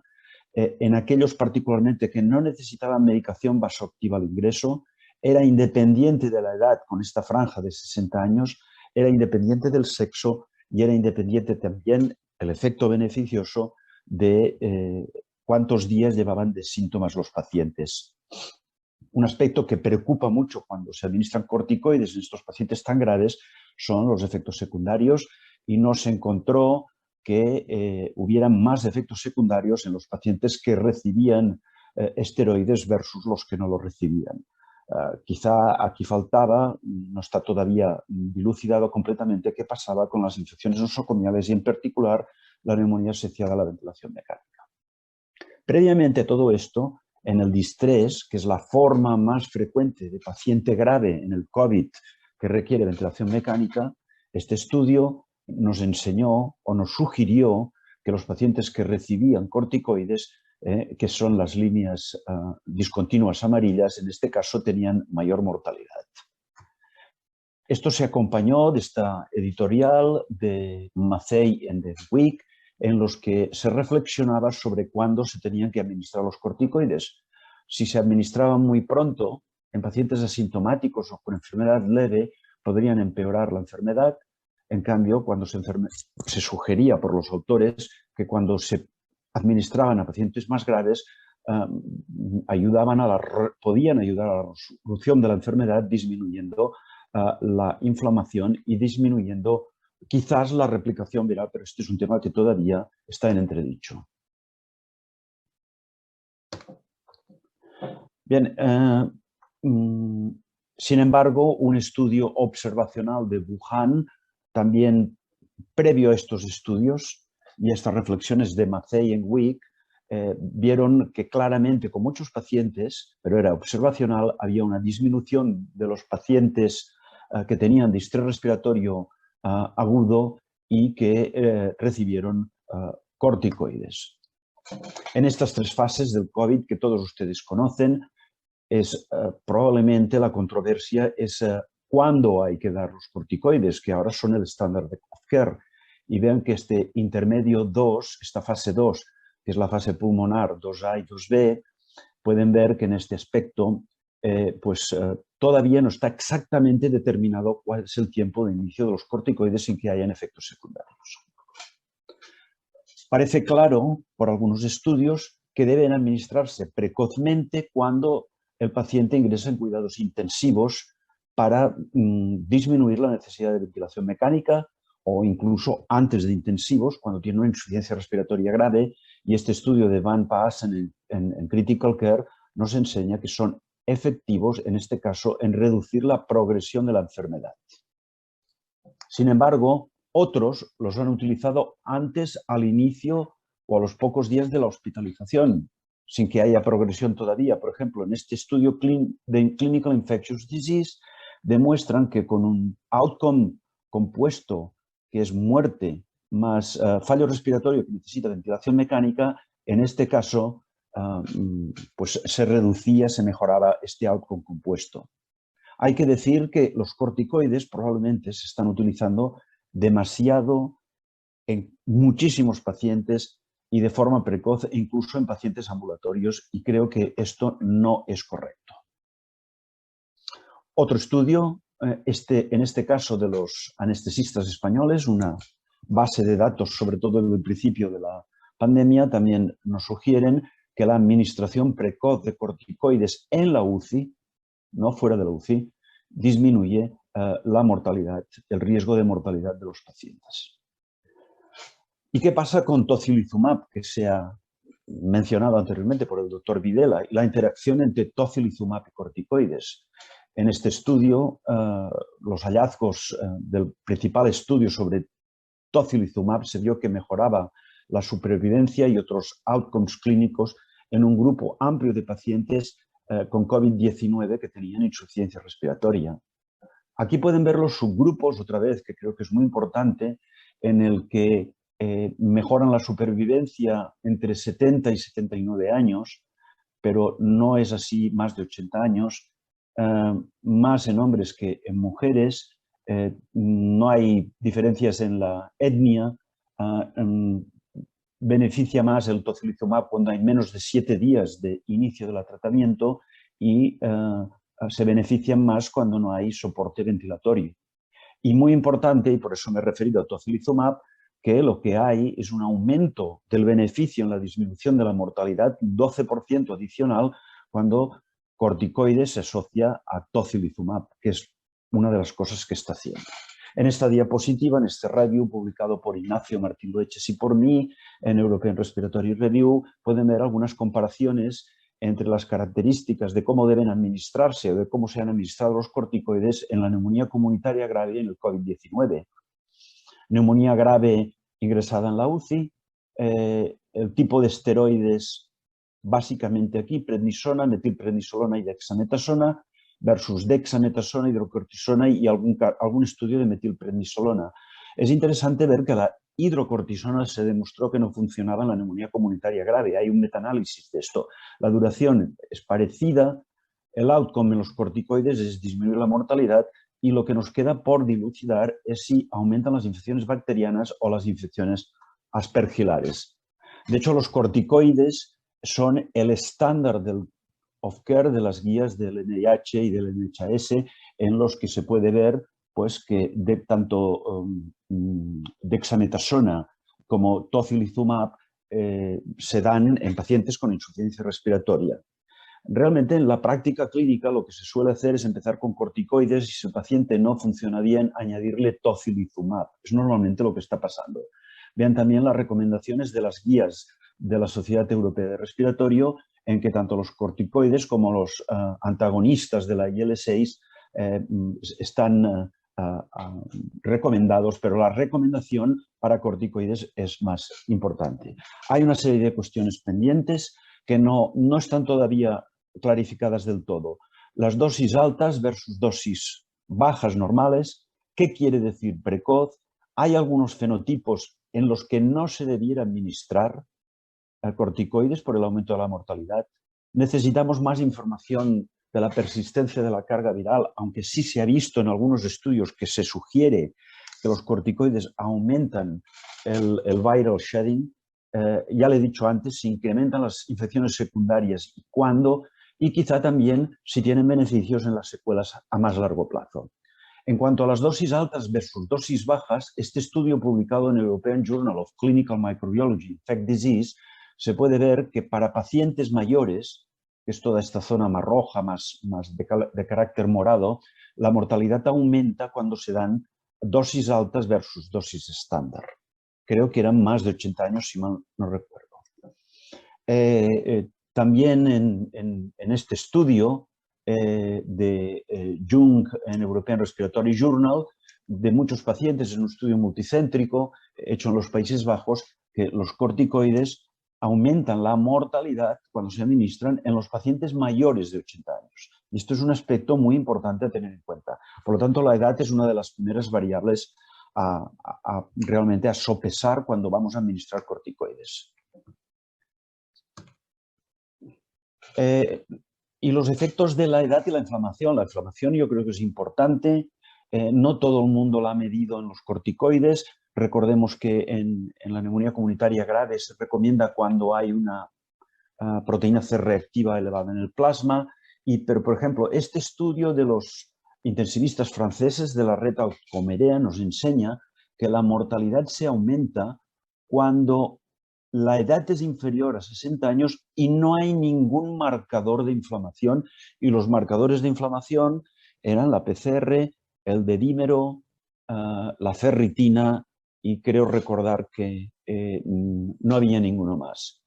en aquellos particularmente que no necesitaban medicación vasoactiva al ingreso, era independiente de la edad, con esta franja de 60 años, era independiente del sexo y era independiente también el efecto beneficioso de cuántos días llevaban de síntomas los pacientes. Un aspecto que preocupa mucho cuando se administran corticoides en estos pacientes tan graves son los efectos secundarios, y no se encontró que hubieran más efectos secundarios en los pacientes que recibían esteroides versus los que no lo recibían. Quizá aquí faltaba, no está todavía dilucidado completamente, qué pasaba con las infecciones nosocomiales y en particular la neumonía asociada a la ventilación mecánica. Previamente a todo esto, en el distrés, que es la forma más frecuente de paciente grave en el COVID que requiere ventilación mecánica, este estudio nos enseñó o nos sugirió que los pacientes que recibían corticoides, que son las líneas discontinuas amarillas, en este caso tenían mayor mortalidad. Esto se acompañó de esta editorial de Mazzei and de Wick, en los que se reflexionaba sobre cuándo se tenían que administrar los corticoides. Si se administraban muy pronto, en pacientes asintomáticos o con enfermedad leve, podrían empeorar la enfermedad. En cambio, cuando se sugería por los autores que cuando se administraban a pacientes más graves, podían ayudar a la resolución de la enfermedad, disminuyendo la inflamación y disminuyendo quizás la replicación viral, pero este es un tema que todavía está en entredicho. Bien, sin embargo, un estudio observacional de Wuhan, también previo a estos estudios y a estas reflexiones de Mazzei y Wick, vieron que claramente con muchos pacientes, pero era observacional, había una disminución de los pacientes que tenían distrés respiratorio agudo y que recibieron corticoides. En estas tres fases del COVID que todos ustedes conocen, probablemente la controversia es cuándo hay que dar los corticoides, que ahora son el estándar de care. Y vean que este intermedio 2, esta fase 2, que es la fase pulmonar 2A y 2B, pueden ver que en este aspecto todavía no está exactamente determinado cuál es el tiempo de inicio de los corticoides sin que hayan efectos secundarios. Parece claro, por algunos estudios, que deben administrarse precozmente cuando el paciente ingresa en cuidados intensivos para disminuir la necesidad de ventilación mecánica o incluso antes de intensivos, cuando tiene una insuficiencia respiratoria grave, y este estudio de Van Paassen en Critical Care nos enseña que son efectivos, en este caso, en reducir la progresión de la enfermedad. Sin embargo, otros los han utilizado antes, al inicio o a los pocos días de la hospitalización, sin que haya progresión todavía. Por ejemplo, en este estudio de Clinical Infectious Disease demuestran que con un outcome compuesto, que es muerte más fallo respiratorio que necesita ventilación mecánica, en este caso se reducía, se mejoraba este outcome compuesto. Hay que decir que los corticoides probablemente se están utilizando demasiado en muchísimos pacientes y de forma precoz, incluso en pacientes ambulatorios, y creo que esto no es correcto. Otro estudio, en este caso de los anestesistas españoles, una base de datos, sobre todo desde el principio de la pandemia, también nos sugieren que la administración precoz de corticoides en la UCI, no fuera de la UCI, disminuye la mortalidad, el riesgo de mortalidad de los pacientes. ¿Y qué pasa con tocilizumab, que se ha mencionado anteriormente por el doctor Videla, y la interacción entre tocilizumab y corticoides? En este estudio, los hallazgos del principal estudio sobre tocilizumab se vio que mejoraba la supervivencia y otros outcomes clínicos en un grupo amplio de pacientes con COVID-19 que tenían insuficiencia respiratoria. Aquí pueden ver los subgrupos, otra vez, que creo que es muy importante, en el que mejoran la supervivencia entre 70 y 79 años, pero no es así más de 80 años, más en hombres que en mujeres, no hay diferencias en la etnia, beneficia más el tocilizumab cuando hay menos de 7 días de inicio del tratamiento y se benefician más cuando no hay soporte ventilatorio. Y muy importante, y por eso me he referido a tocilizumab, que lo que hay es un aumento del beneficio en la disminución de la mortalidad, 12% adicional, cuando corticoides se asocia a tocilizumab, que es una de las cosas que está haciendo. En esta diapositiva, en este review publicado por Ignacio Martín Loeches y por mí, en European Respiratory Review, pueden ver algunas comparaciones entre las características de cómo deben administrarse o de cómo se han administrado los corticoides en la neumonía comunitaria grave y en el COVID-19. Neumonía grave ingresada en la UCI, el tipo de esteroides básicamente aquí, prednisona, metilprednisolona y dexametasona, versus dexametasona, hidrocortisona y algún estudio de metilprednisolona. Es interesante ver que la hidrocortisona se demostró que no funcionaba en la neumonía comunitaria grave. Hay un metaanálisis de esto. La duración es parecida, el outcome en los corticoides es disminuir la mortalidad y lo que nos queda por dilucidar es si aumentan las infecciones bacterianas o las infecciones aspergilares. De hecho, los corticoides son el estándar of care de las guías del NIH y del NHS, en los que se puede ver pues, que tanto dexametasona como tocilizumab se dan en pacientes con insuficiencia respiratoria. Realmente en la práctica clínica lo que se suele hacer es empezar con corticoides y si el paciente no funciona bien, añadirle tocilizumab. Es normalmente lo que está pasando. Vean también las recomendaciones de las guías de la Sociedad Europea de Respiratorio, en que tanto los corticoides como los antagonistas de la IL-6 están recomendados, pero la recomendación para corticoides es más importante. Hay una serie de cuestiones pendientes que no están todavía clarificadas del todo. Las dosis altas versus dosis bajas normales, ¿qué quiere decir precoz? Hay algunos fenotipos en los que no se debiera administrar corticoides por el aumento de la mortalidad. Necesitamos más información de la persistencia de la carga viral, aunque sí se ha visto en algunos estudios que se sugiere que los corticoides aumentan el viral shedding. Ya le he dicho antes, se incrementan las infecciones secundarias y cuándo, y quizá también si tienen beneficios en las secuelas a más largo plazo. En cuanto a las dosis altas versus dosis bajas, este estudio publicado en el European Journal of Clinical Microbiology Infectious Disease se puede ver que para pacientes mayores, que es toda esta zona más roja, más de carácter morado, la mortalidad aumenta cuando se dan dosis altas versus dosis estándar. Creo que eran más de 80 años, si mal no recuerdo. También en este estudio de Jung en European Respiratory Journal, de muchos pacientes, en un estudio multicéntrico hecho en los Países Bajos, que los corticoides aumentan la mortalidad cuando se administran en los pacientes mayores de 80 años. Y esto es un aspecto muy importante a tener en cuenta. Por lo tanto, la edad es una de las primeras variables realmente a sopesar cuando vamos a administrar corticoides. Y los efectos de la edad y la inflamación. La inflamación yo creo que es importante. No todo el mundo la ha medido en los corticoides. Recordemos que en la neumonía comunitaria grave se recomienda cuando hay una proteína C reactiva elevada en el plasma. Pero, por ejemplo, este estudio de los intensivistas franceses de la red Comerea nos enseña que la mortalidad se aumenta cuando la edad es inferior a 60 años y no hay ningún marcador de inflamación. Y los marcadores de inflamación eran la PCR, el dedímero, la ferritina y creo recordar que no había ninguno más.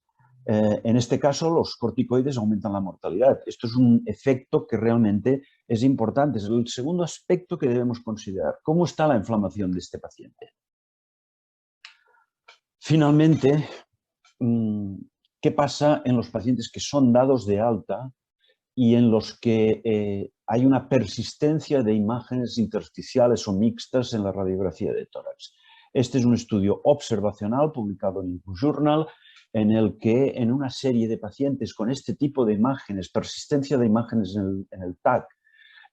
En este caso, los corticoides aumentan la mortalidad. Esto es un efecto que realmente es importante. Es el segundo aspecto que debemos considerar. ¿Cómo está la inflamación de este paciente? Finalmente, ¿qué pasa en los pacientes que son dados de alta y en los que hay una persistencia de imágenes intersticiales o mixtas en la radiografía de tórax? Este es un estudio observacional publicado en INCU Journal, en el que en una serie de pacientes con este tipo de imágenes, persistencia de imágenes en el TAC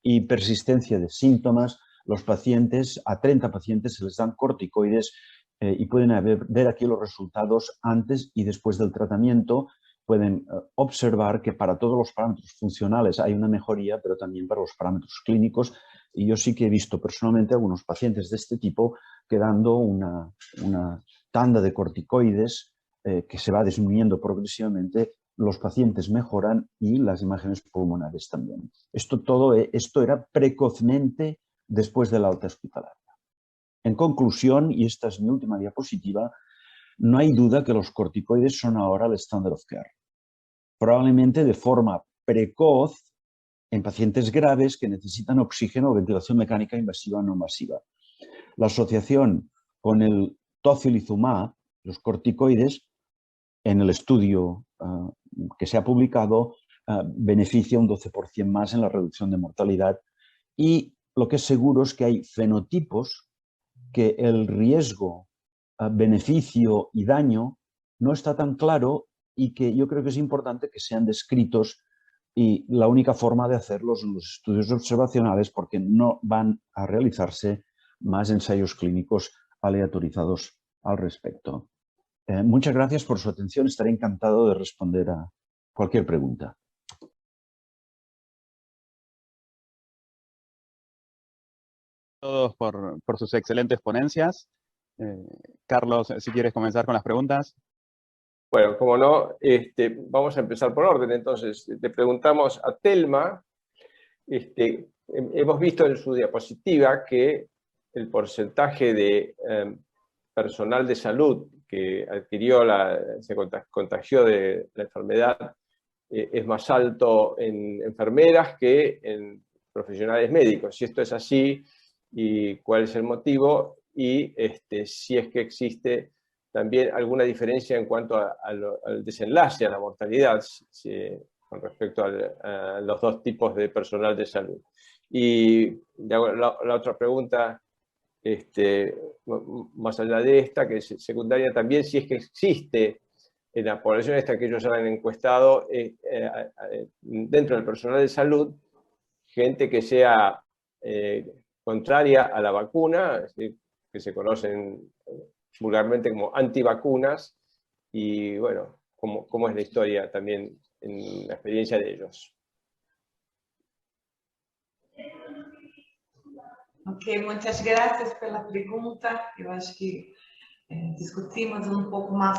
y persistencia de síntomas, los pacientes, a 30 pacientes se les dan corticoides y pueden ver aquí los resultados antes y después del tratamiento. pueden observar que para todos los parámetros funcionales hay una mejoría, pero también para los parámetros clínicos. Y yo sí que he visto personalmente algunos pacientes de este tipo que dando una tanda de corticoides que se va disminuyendo progresivamente, los pacientes mejoran y las imágenes pulmonares también. Esto era precozmente después del alta hospitalaria. En conclusión, y esta es mi última diapositiva, no hay duda que los corticoides son ahora el standard of care. Probablemente de forma precoz en pacientes graves que necesitan oxígeno o ventilación mecánica invasiva o no invasiva. La asociación con el tocilizumab, los corticoides, en el estudio que se ha publicado, beneficia un 12% más en la reducción de mortalidad. Y lo que es seguro es que hay fenotipos que el riesgo, beneficio y daño no está tan claro y que yo creo que es importante que sean descritos, y la única forma de hacerlos en los estudios observacionales, porque no van a realizarse más ensayos clínicos aleatorizados al respecto. Muchas gracias por su atención. Estaré encantado de responder a cualquier pregunta. Todos por sus excelentes ponencias. Carlos, si quieres comenzar con las preguntas. Bueno, como no, vamos a empezar por orden. Entonces, le preguntamos a Telma, hemos visto en su diapositiva que el porcentaje de personal de salud que se contagió de la enfermedad es más alto en enfermeras que en profesionales médicos. Si esto es así, y cuál es el motivo, y si es que existe también alguna diferencia en cuanto al desenlace, a la mortalidad, con respecto a los dos tipos de personal de salud. Y la otra pregunta, más allá de esta, que es secundaria también, si es que existe en la población esta que ellos han encuestado, dentro del personal de salud, gente que sea contraria a la vacuna, que se conocen vulgarmente como antivacunas, y bueno, cómo es la historia también en la experiencia de ellos. Ok, muchas gracias pela pergunta. Eu acho que discutimos pouco mais.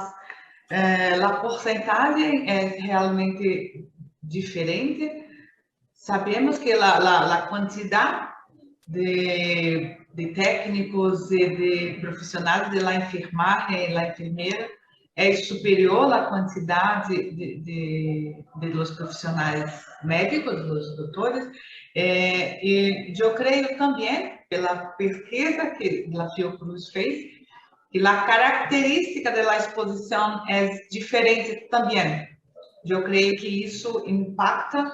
A porcentagem é realmente diferente. Sabemos que a quantidade de técnicos e de profissionais de la enfermagem e la enfermeira é superior à quantidade de los profissionais médicos, dos doutores. E eu creio também, pela pesquisa que a Fiocruz fez, que a característica da exposição é diferente também. Eu creio que isso impacta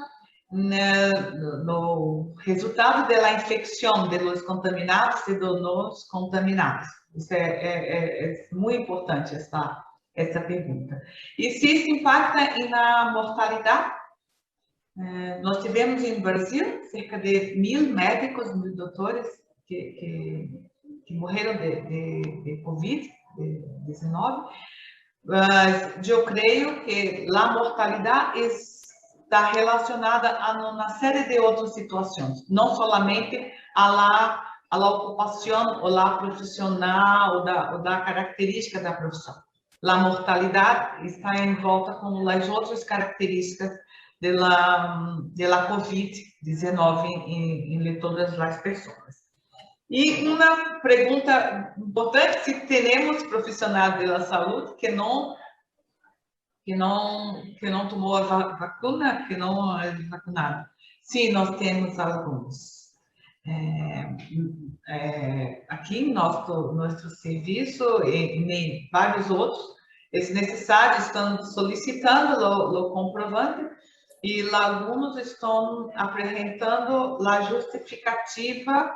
no resultado da infecção de los contaminados e de los contaminados. Isso é muito importante, essa pergunta. E se isso impacta na mortalidade, nós tivemos no Brasil cerca de 1.000 médicos, 1.000 doutores que morreram de Covid-19. Eu creio que a mortalidade está relacionada a uma série de outras situações, não somente a ocupação ou a profissional ou da característica da profissão. A mortalidade está em volta com as outras características da Covid-19 em todas as pessoas. E uma pergunta importante, se temos profissionais da saúde que não tomou a vacuna, que não é vacunado. Sim, nós temos alguns. Aqui em nosso serviço e em vários outros, os necessários estão solicitando o comprovante e alguns estão apresentando a justificativa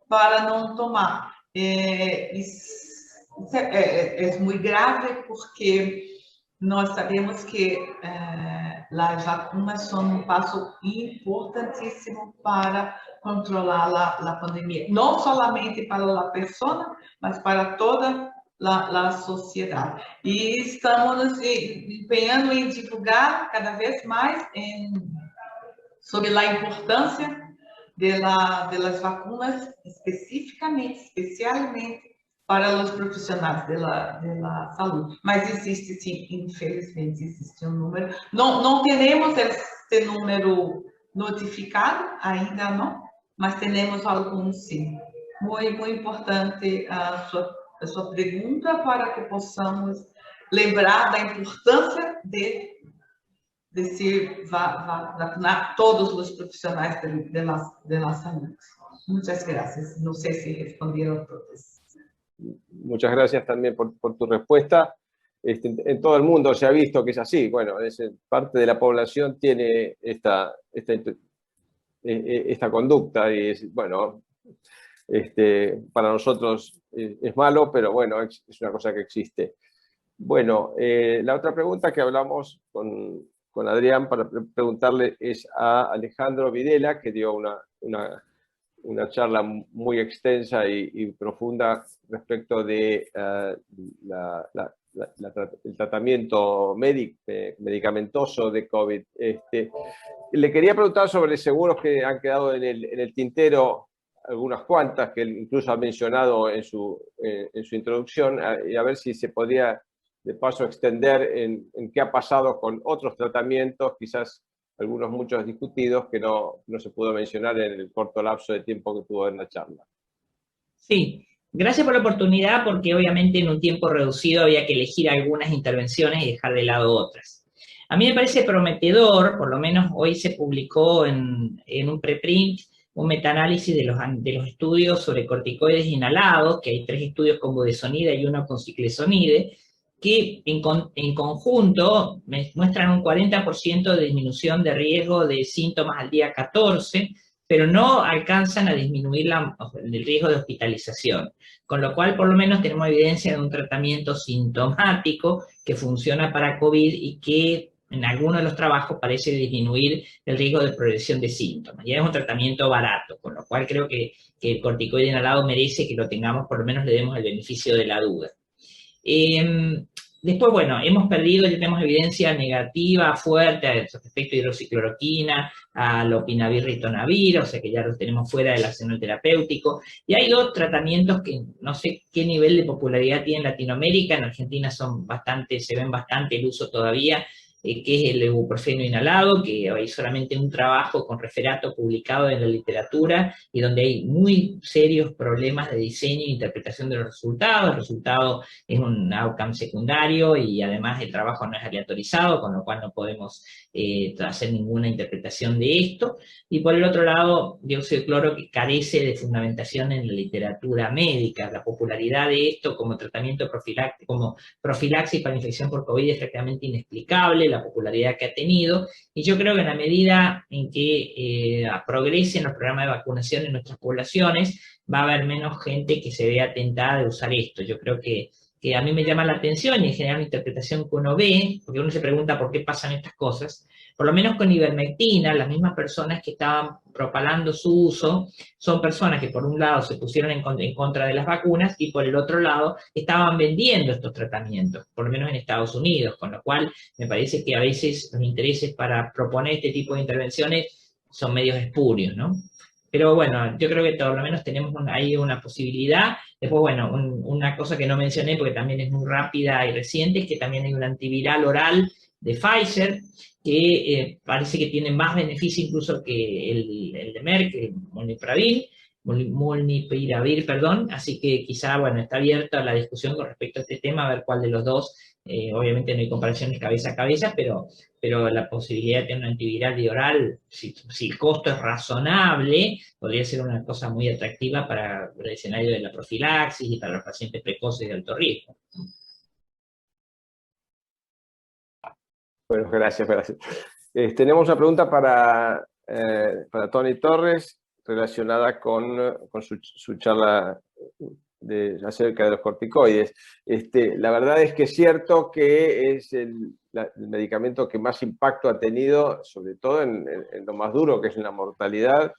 para não tomar. Isso é muito grave porque nós sabemos que as vacinas são um passo importantíssimo para controlar a pandemia. Não somente para a pessoa, mas para toda a sociedade. E estamos nos empenhando em divulgar cada vez mais sobre a importância das vacunas, especialmente para os profissionais da saúde. Mas existe, sim, infelizmente, existe um número. Não temos esse número notificado, ainda não, mas temos alguns, sim. Muito importante a sua pergunta para que possamos lembrar da importância de se vacunar todos os profissionais da saúde. Muchas gracias. No sé si respondieron a todos. Muchas gracias también por tu respuesta. En todo el mundo se ha visto que es así. Bueno, parte de la población tiene esta conducta y bueno, para nosotros es malo, pero bueno, es una cosa que existe. Bueno, la otra pregunta que hablamos con Adrián para preguntarle es a Alejandro Videla, que dio una charla muy extensa y profunda respecto de el tratamiento medicamentoso de COVID. Le quería preguntar sobre seguros que han quedado en el tintero, algunas cuantas que él incluso ha mencionado en su introducción, y a ver si se podría de paso extender en qué ha pasado con otros tratamientos, quizás algunos muchos discutidos, que no se pudo mencionar en el corto lapso de tiempo que tuvo en la charla. Sí, gracias por la oportunidad, porque obviamente en un tiempo reducido había que elegir algunas intervenciones y dejar de lado otras. A mí me parece prometedor, por lo menos hoy se publicó en un preprint, un metaanálisis de los estudios sobre corticoides inhalados, que hay 3 estudios con budesonide y 1 con ciclesonide, que en conjunto muestran un 40% de disminución de riesgo de síntomas al día 14, pero no alcanzan a disminuir el riesgo de hospitalización. Con lo cual, por lo menos, tenemos evidencia de un tratamiento sintomático que funciona para COVID y que en algunos de los trabajos parece disminuir el riesgo de progresión de síntomas. Y es un tratamiento barato, con lo cual creo que el corticoide inhalado merece que lo tengamos, por lo menos le demos el beneficio de la duda. Después, bueno, hemos perdido, ya tenemos evidencia negativa fuerte respecto a hidroxicloroquina, a lopinavir, ritonavir, o sea que ya los tenemos fuera del arsenal terapéutico. Y hay 2 tratamientos que no sé qué nivel de popularidad tiene en Latinoamérica, en Argentina se ven bastante el uso todavía, que es el ibuprofeno inhalado, que hay solamente un trabajo con referato publicado en la literatura y donde hay muy serios problemas de diseño e interpretación de los resultados. El resultado es un outcome secundario y además el trabajo no es aleatorizado, con lo cual no podemos hacer ninguna interpretación de esto. Y por el otro lado, dióxido de cloro, que carece de fundamentación en la literatura médica. La popularidad de esto como tratamiento profiláctico, como profilaxis para infección por COVID es prácticamente inexplicable, la popularidad que ha tenido, y yo creo que en la medida en que progresen los programas de vacunación en nuestras poblaciones, va a haber menos gente que se vea tentada de usar esto. Yo creo que a mí me llama la atención y en general la interpretación que uno ve, porque uno se pregunta por qué pasan estas cosas. Por lo menos con ivermectina, las mismas personas que estaban propalando su uso son personas que por un lado se pusieron en contra de las vacunas y por el otro lado estaban vendiendo estos tratamientos, por lo menos en Estados Unidos, con lo cual me parece que a veces los intereses para proponer este tipo de intervenciones son medios espurios, ¿no? Pero bueno, yo creo que por lo menos tenemos ahí una posibilidad. Después, bueno, una cosa que no mencioné porque también es muy rápida y reciente, es que también hay un antiviral oral de Pfizer, que parece que tiene más beneficio incluso que el de Merck, el molnupiravir, perdón, así que quizá, bueno, está abierta la discusión con respecto a este tema, a ver cuál de los dos, obviamente no hay comparaciones cabeza a cabeza, pero la posibilidad de tener un antiviral de oral, si el costo es razonable, podría ser una cosa muy atractiva para el escenario de la profilaxis y para los pacientes precoces de alto riesgo. Bueno, gracias. Tenemos una pregunta para Tony Torres relacionada con su charla acerca de los corticoides. La verdad es que es cierto que es el medicamento que más impacto ha tenido, sobre todo en lo más duro, que es en la mortalidad,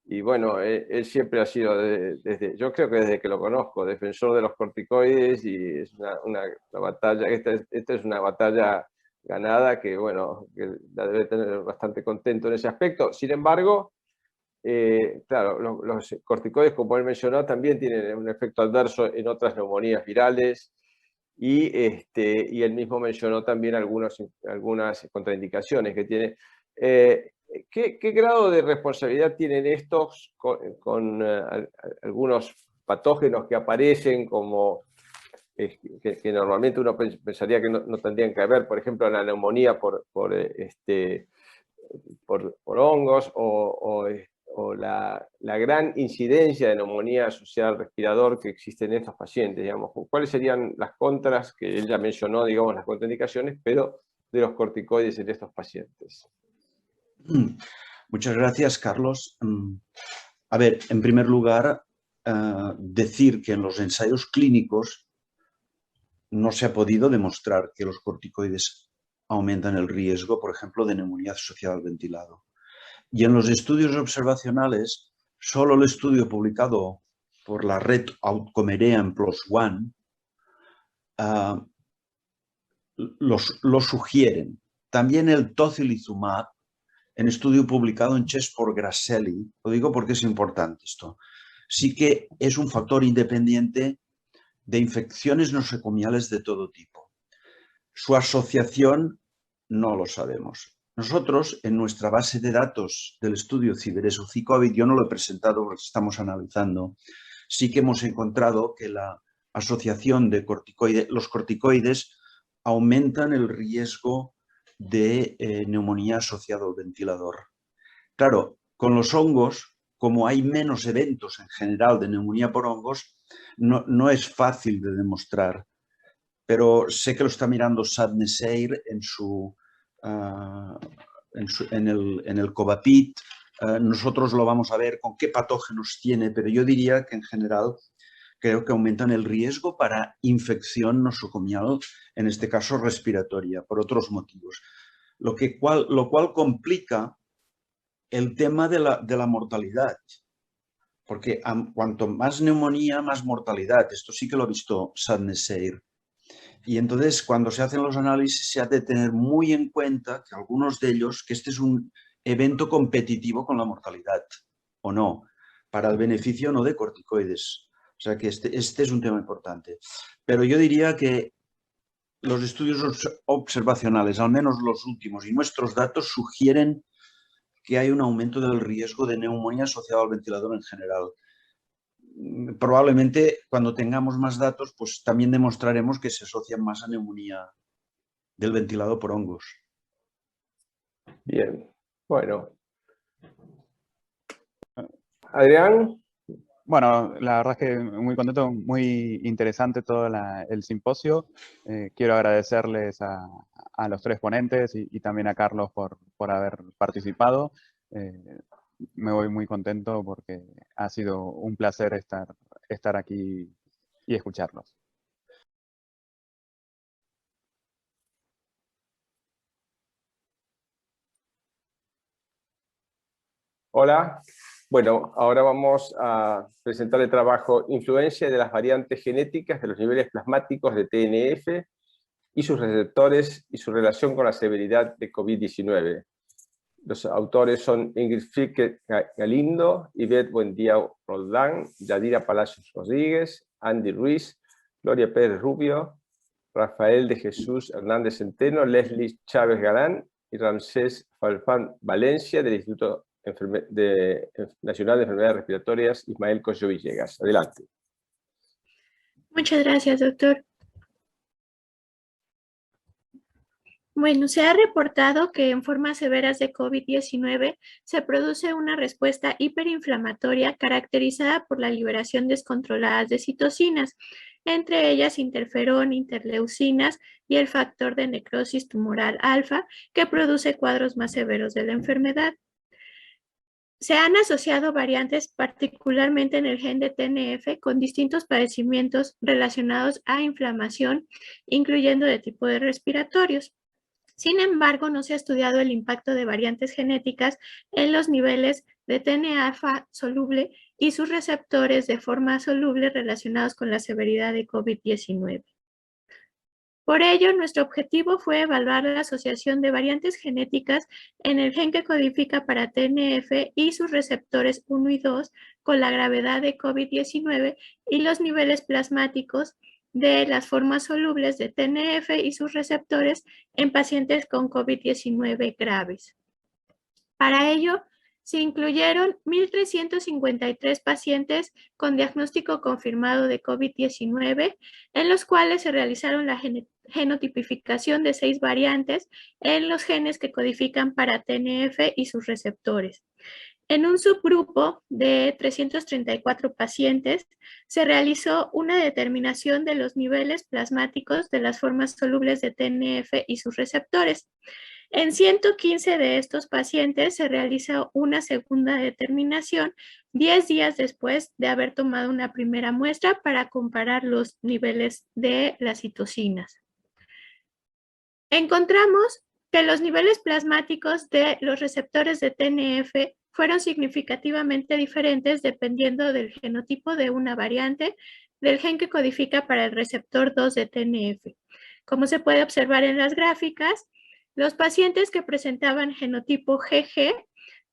Y bueno, él siempre ha sido, yo creo que desde que lo conozco, defensor de los corticoides, y es una batalla, esta es una batalla ganada que, bueno, que la debe tener bastante contento en ese aspecto. Sin embargo, claro, los corticoides, como él mencionó, también tienen un efecto adverso en otras neumonías virales, y él mismo mencionó también algunas contraindicaciones que tiene. ¿Qué grado de responsabilidad tienen estos con algunos patógenos que aparecen como que normalmente uno pensaría que no tendrían que haber? Por ejemplo, la neumonía por hongos, o la gran incidencia de neumonía asociada al respirador que existe en estos pacientes, digamos. ¿Cuáles serían las contras que él ya mencionó, digamos, las contraindicaciones, pero de los corticoides en estos pacientes? Muchas gracias, Carlos. A ver, en primer lugar, decir que en los ensayos clínicos no se ha podido demostrar que los corticoides aumentan el riesgo, por ejemplo, de neumonía asociada al ventilado. Y en los estudios observacionales, solo el estudio publicado por la red Outcomerea en PLOS ONE lo sugieren. También el tocilizumab, en estudio publicado en Chest for Grasselli, lo digo porque es importante esto, sí que es un factor independiente de infecciones nosocomiales de todo tipo. Su asociación no lo sabemos. Nosotros, en nuestra base de datos del estudio CIBERES-UCI-COVID, yo no lo he presentado porque estamos analizando, sí que hemos encontrado que la asociación de los corticoides aumentan el riesgo de neumonía asociado al ventilador. Claro, con los hongos, como hay menos eventos en general de neumonía por hongos, no es fácil de demostrar. Pero sé que lo está mirando Sadneseir en el COVAPIT. Nosotros lo vamos a ver con qué patógenos tiene, pero yo diría que en general creo que aumentan el riesgo para infección nosocomial, en este caso respiratoria, por otros motivos. Lo cual complica el tema de la mortalidad, porque cuanto más neumonía, más mortalidad. Esto sí que lo ha visto Sadneseir. Y entonces, cuando se hacen los análisis, se ha de tener muy en cuenta que algunos de ellos, que este es un evento competitivo con la mortalidad, o no, para el beneficio no de corticoides. O sea que este es un tema importante. Pero yo diría que los estudios observacionales, al menos los últimos, y nuestros datos sugieren que hay un aumento del riesgo de neumonía asociado al ventilador en general. Probablemente cuando tengamos más datos, pues también demostraremos que se asocian más a neumonía del ventilado por hongos. Bien, bueno. Adrián. Bueno, la verdad es que muy contento, muy interesante todo el simposio. Quiero agradecerles a los tres ponentes y también a Carlos por haber participado. Me voy muy contento porque ha sido un placer estar aquí y escucharlos. Hola. Bueno, ahora vamos a presentar el trabajo Influencia de las variantes genéticas de los niveles plasmáticos de TNF y sus receptores y su relación con la severidad de COVID-19. Los autores son Ingrid Fricke Galindo, Ivette Buendía Roldán, Yadira Palacios Rodríguez, Andy Ruiz, Gloria Pérez Rubio, Rafael de Jesús Hernández Centeno, Leslie Chávez Galán y Ramsés Falfán Valencia del Instituto Nacional de Enfermedades Respiratorias Ismael Coyo Villegas. Adelante. Muchas gracias, doctor. Bueno, se ha reportado que en formas severas de COVID-19 se produce una respuesta hiperinflamatoria caracterizada por la liberación descontrolada de citocinas, entre ellas interferón, interleucinas y el factor de necrosis tumoral alfa, que produce cuadros más severos de la enfermedad. Se han asociado variantes, particularmente en el gen de TNF, con distintos padecimientos relacionados a inflamación, incluyendo de tipo de respiratorios. Sin embargo, no se ha estudiado el impacto de variantes genéticas en los niveles de TNA-alfa soluble y sus receptores de forma soluble relacionados con la severidad de COVID-19. Por ello, nuestro objetivo fue evaluar la asociación de variantes genéticas en el gen que codifica para TNF y sus receptores 1 y 2 con la gravedad de COVID-19 y los niveles plasmáticos de las formas solubles de TNF y sus receptores en pacientes con COVID-19 graves. Para ello, se incluyeron 1.353 pacientes con diagnóstico confirmado de COVID-19, en los cuales se realizaron la genotipificación de 6 variantes en los genes que codifican para TNF y sus receptores. En un subgrupo de 334 pacientes, se realizó una determinación de los niveles plasmáticos de las formas solubles de TNF y sus receptores. En 115 de estos pacientes se realizó una segunda determinación 10 días después de haber tomado una primera muestra para comparar los niveles de las citocinas. Encontramos que los niveles plasmáticos de los receptores de TNF fueron significativamente diferentes dependiendo del genotipo de una variante del gen que codifica para el receptor 2 de TNF. Como se puede observar en las gráficas, los pacientes que presentaban genotipo GG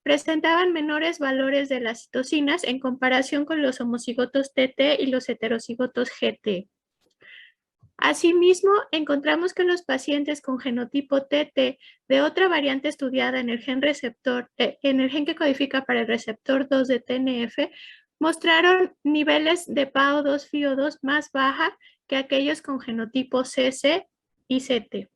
presentaban menores valores de las citocinas en comparación con los homocigotos TT y los heterocigotos GT. Asimismo, encontramos que los pacientes con genotipo TT de otra variante estudiada en el gen que codifica para el receptor 2 de TNF mostraron niveles de PAO2-FIO2 más baja que aquellos con genotipo CC y CT.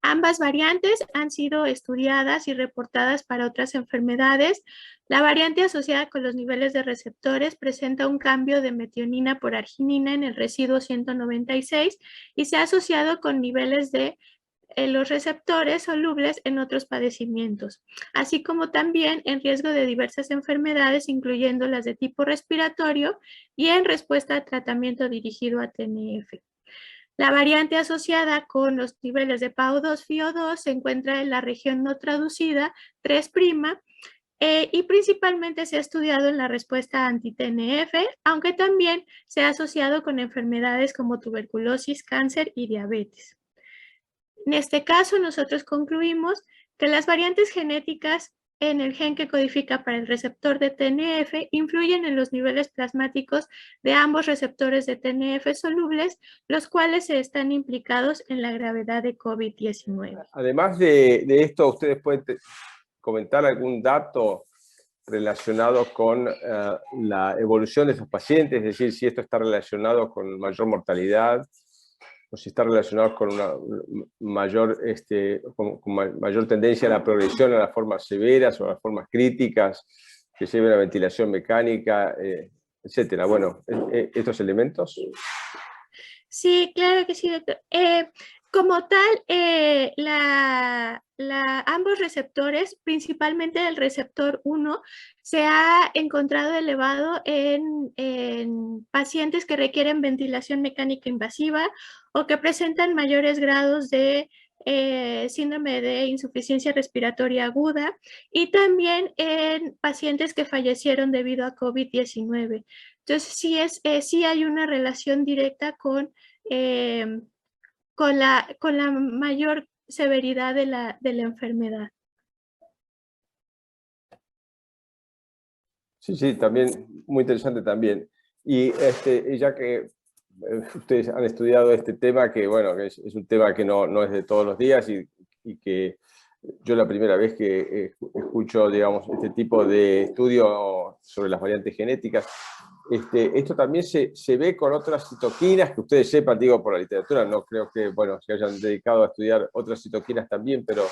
Ambas variantes han sido estudiadas y reportadas para otras enfermedades. La variante asociada con los niveles de receptores presenta un cambio de metionina por arginina en el residuo 196 y se ha asociado con niveles de los receptores solubles en otros padecimientos, así como también en riesgo de diversas enfermedades, incluyendo las de tipo respiratorio y en respuesta a tratamiento dirigido a TNF. La variante asociada con los niveles de PAO2-FIO2 se encuentra en la región no traducida 3' y principalmente se ha estudiado en la respuesta anti-TNF, aunque también se ha asociado con enfermedades como tuberculosis, cáncer y diabetes. En este caso, nosotros concluimos que las variantes genéticas en el gen que codifica para el receptor de TNF influyen en los niveles plasmáticos de ambos receptores de TNF solubles, los cuales están implicados en la gravedad de COVID-19. Además de esto, ¿ustedes pueden comentar algún dato relacionado con la evolución de esos pacientes? Es decir, si esto está relacionado con mayor mortalidad, o si está relacionado con una mayor, con mayor tendencia a la progresión a las formas severas o a las formas críticas que lleven a ventilación mecánica, etcétera. Bueno, estos elementos. Sí, claro que sí, doctor. Como tal, ambos receptores, principalmente el receptor 1, se ha encontrado elevado en pacientes que requieren ventilación mecánica invasiva o que presentan mayores grados de síndrome de insuficiencia respiratoria aguda y también en pacientes que fallecieron debido a COVID-19. Entonces, sí hay una relación directa con la mayor severidad de la enfermedad. Sí, también, muy interesante también. Y ya que ustedes han estudiado este tema, que bueno, que es un tema que no es de todos los días y que yo la primera vez que escucho, digamos, este tipo de estudio sobre las variantes genéticas, esto también se ve con otras citoquinas, que ustedes sepan, digo, por la literatura, no creo que, bueno, se hayan dedicado a estudiar otras citoquinas también, pero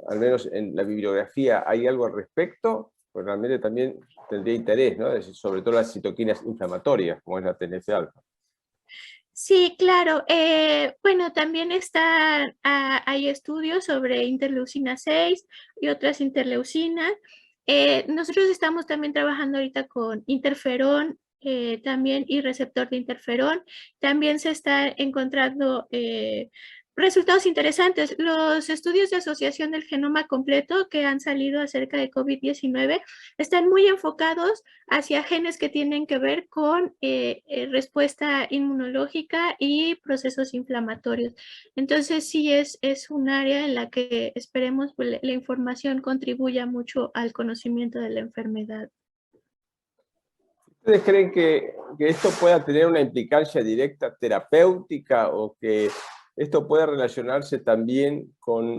al menos en la bibliografía hay algo al respecto, pues realmente también tendría interés, ¿no? Es decir, sobre todo las citoquinas inflamatorias, como es la TNF-alfa. Sí, claro. Bueno, también hay estudios sobre interleucina 6 y otras interleucinas. Nosotros estamos también trabajando ahorita con interferón también y receptor de interferón. También se está encontrando resultados interesantes. Los estudios de asociación del genoma completo que han salido acerca de COVID-19 están muy enfocados hacia genes que tienen que ver con respuesta inmunológica y procesos inflamatorios. Entonces sí es un área en la que esperemos pues, la información contribuya mucho al conocimiento de la enfermedad. ¿Ustedes creen que esto pueda tener una implicancia directa terapéutica o que esto pueda relacionarse también con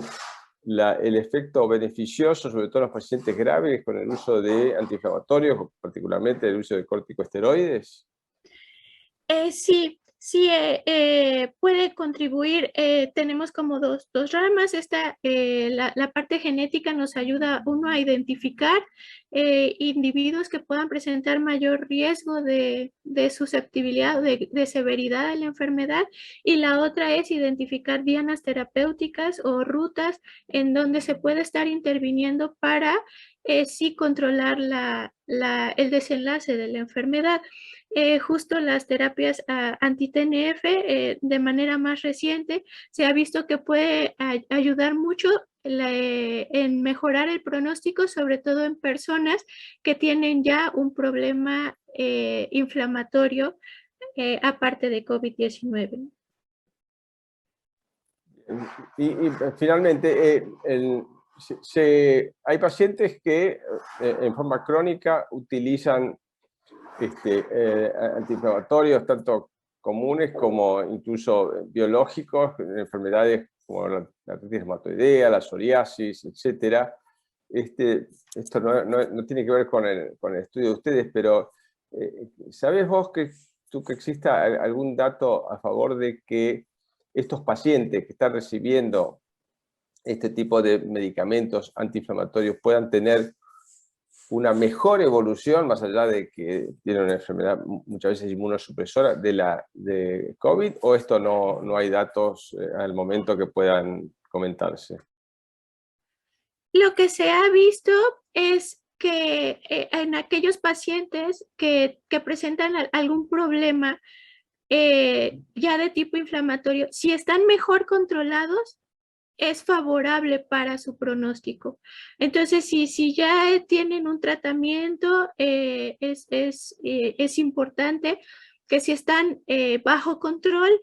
el efecto beneficioso, sobre todo en los pacientes graves, con el uso de antiinflamatorios, particularmente el uso de corticosteroides? Sí, puede contribuir. Tenemos como dos ramas. La parte genética nos ayuda uno a identificar individuos que puedan presentar mayor riesgo de susceptibilidad, de severidad de la enfermedad, y la otra es identificar dianas terapéuticas o rutas en donde se puede estar interviniendo para sí controlar el desenlace de la enfermedad. Justo las terapias anti-TNF, de manera más reciente, se ha visto que puede ayudar mucho en mejorar el pronóstico, sobre todo en personas que tienen ya un problema inflamatorio aparte de COVID-19. Y finalmente, hay pacientes que en forma crónica utilizan antiinflamatorios, tanto comunes como incluso biológicos, enfermedades como la artritis reumatoidea, la psoriasis, etc. Esto no tiene que ver con el estudio de ustedes, pero ¿sabes vos que exista algún dato a favor de que estos pacientes que están recibiendo este tipo de medicamentos antiinflamatorios puedan tener una mejor evolución, más allá de que tienen una enfermedad muchas veces inmunosupresora de COVID, o esto no hay datos al momento que puedan comentarse? Lo que se ha visto es que en aquellos pacientes que presentan algún problema ya de tipo inflamatorio, si están mejor controlados, es favorable para su pronóstico. Entonces, si ya tienen un tratamiento, es importante que si están bajo control,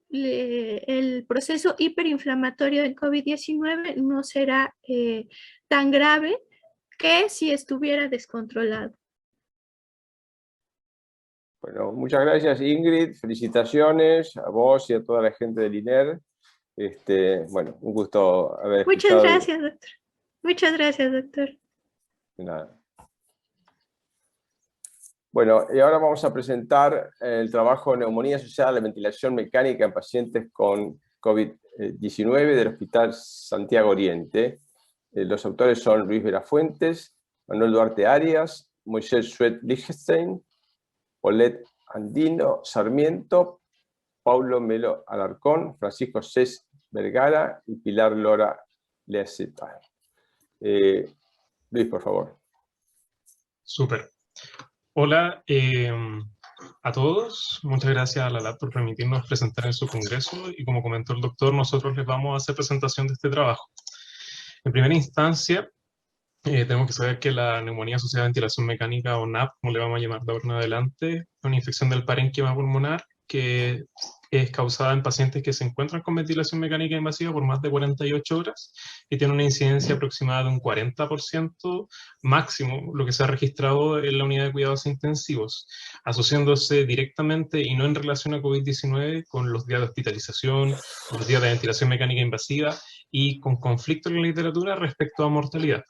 el proceso hiperinflamatorio del COVID-19 no será tan grave que si estuviera descontrolado. Bueno, muchas gracias, Ingrid. Felicitaciones a vos y a toda la gente del INER. Bueno, un gusto haber escuchado. Muchas gracias, doctor. Muchas gracias, doctor. De nada. Bueno, y ahora vamos a presentar el trabajo Neumonía asociada a la ventilación mecánica en pacientes con COVID-19 del Hospital Santiago Oriente. Los autores son Luis Verafuentes, Manuel Duarte Arias, Moisés Suet Lichtenstein, Paulette Andino Sarmiento, Paulo Melo Alarcón, Francisco Cés Vergara y Pilar Lora Leaceta. Luis, por favor. Súper. Hola a todos. Muchas gracias a la LAB por permitirnos presentar en su congreso, y como comentó el doctor, nosotros les vamos a hacer presentación de este trabajo. En primera instancia, tenemos que saber que la neumonía asociada a ventilación mecánica, o NAP, como le vamos a llamar de ahora en adelante, es una infección del parénquima pulmonar que es causada en pacientes que se encuentran con ventilación mecánica invasiva por más de 48 horas y tiene una incidencia aproximada de un 40% máximo, lo que se ha registrado en la unidad de cuidados intensivos, asociándose directamente y no en relación a COVID-19 con los días de hospitalización, los días de ventilación mecánica invasiva y con conflicto en la literatura respecto a mortalidad.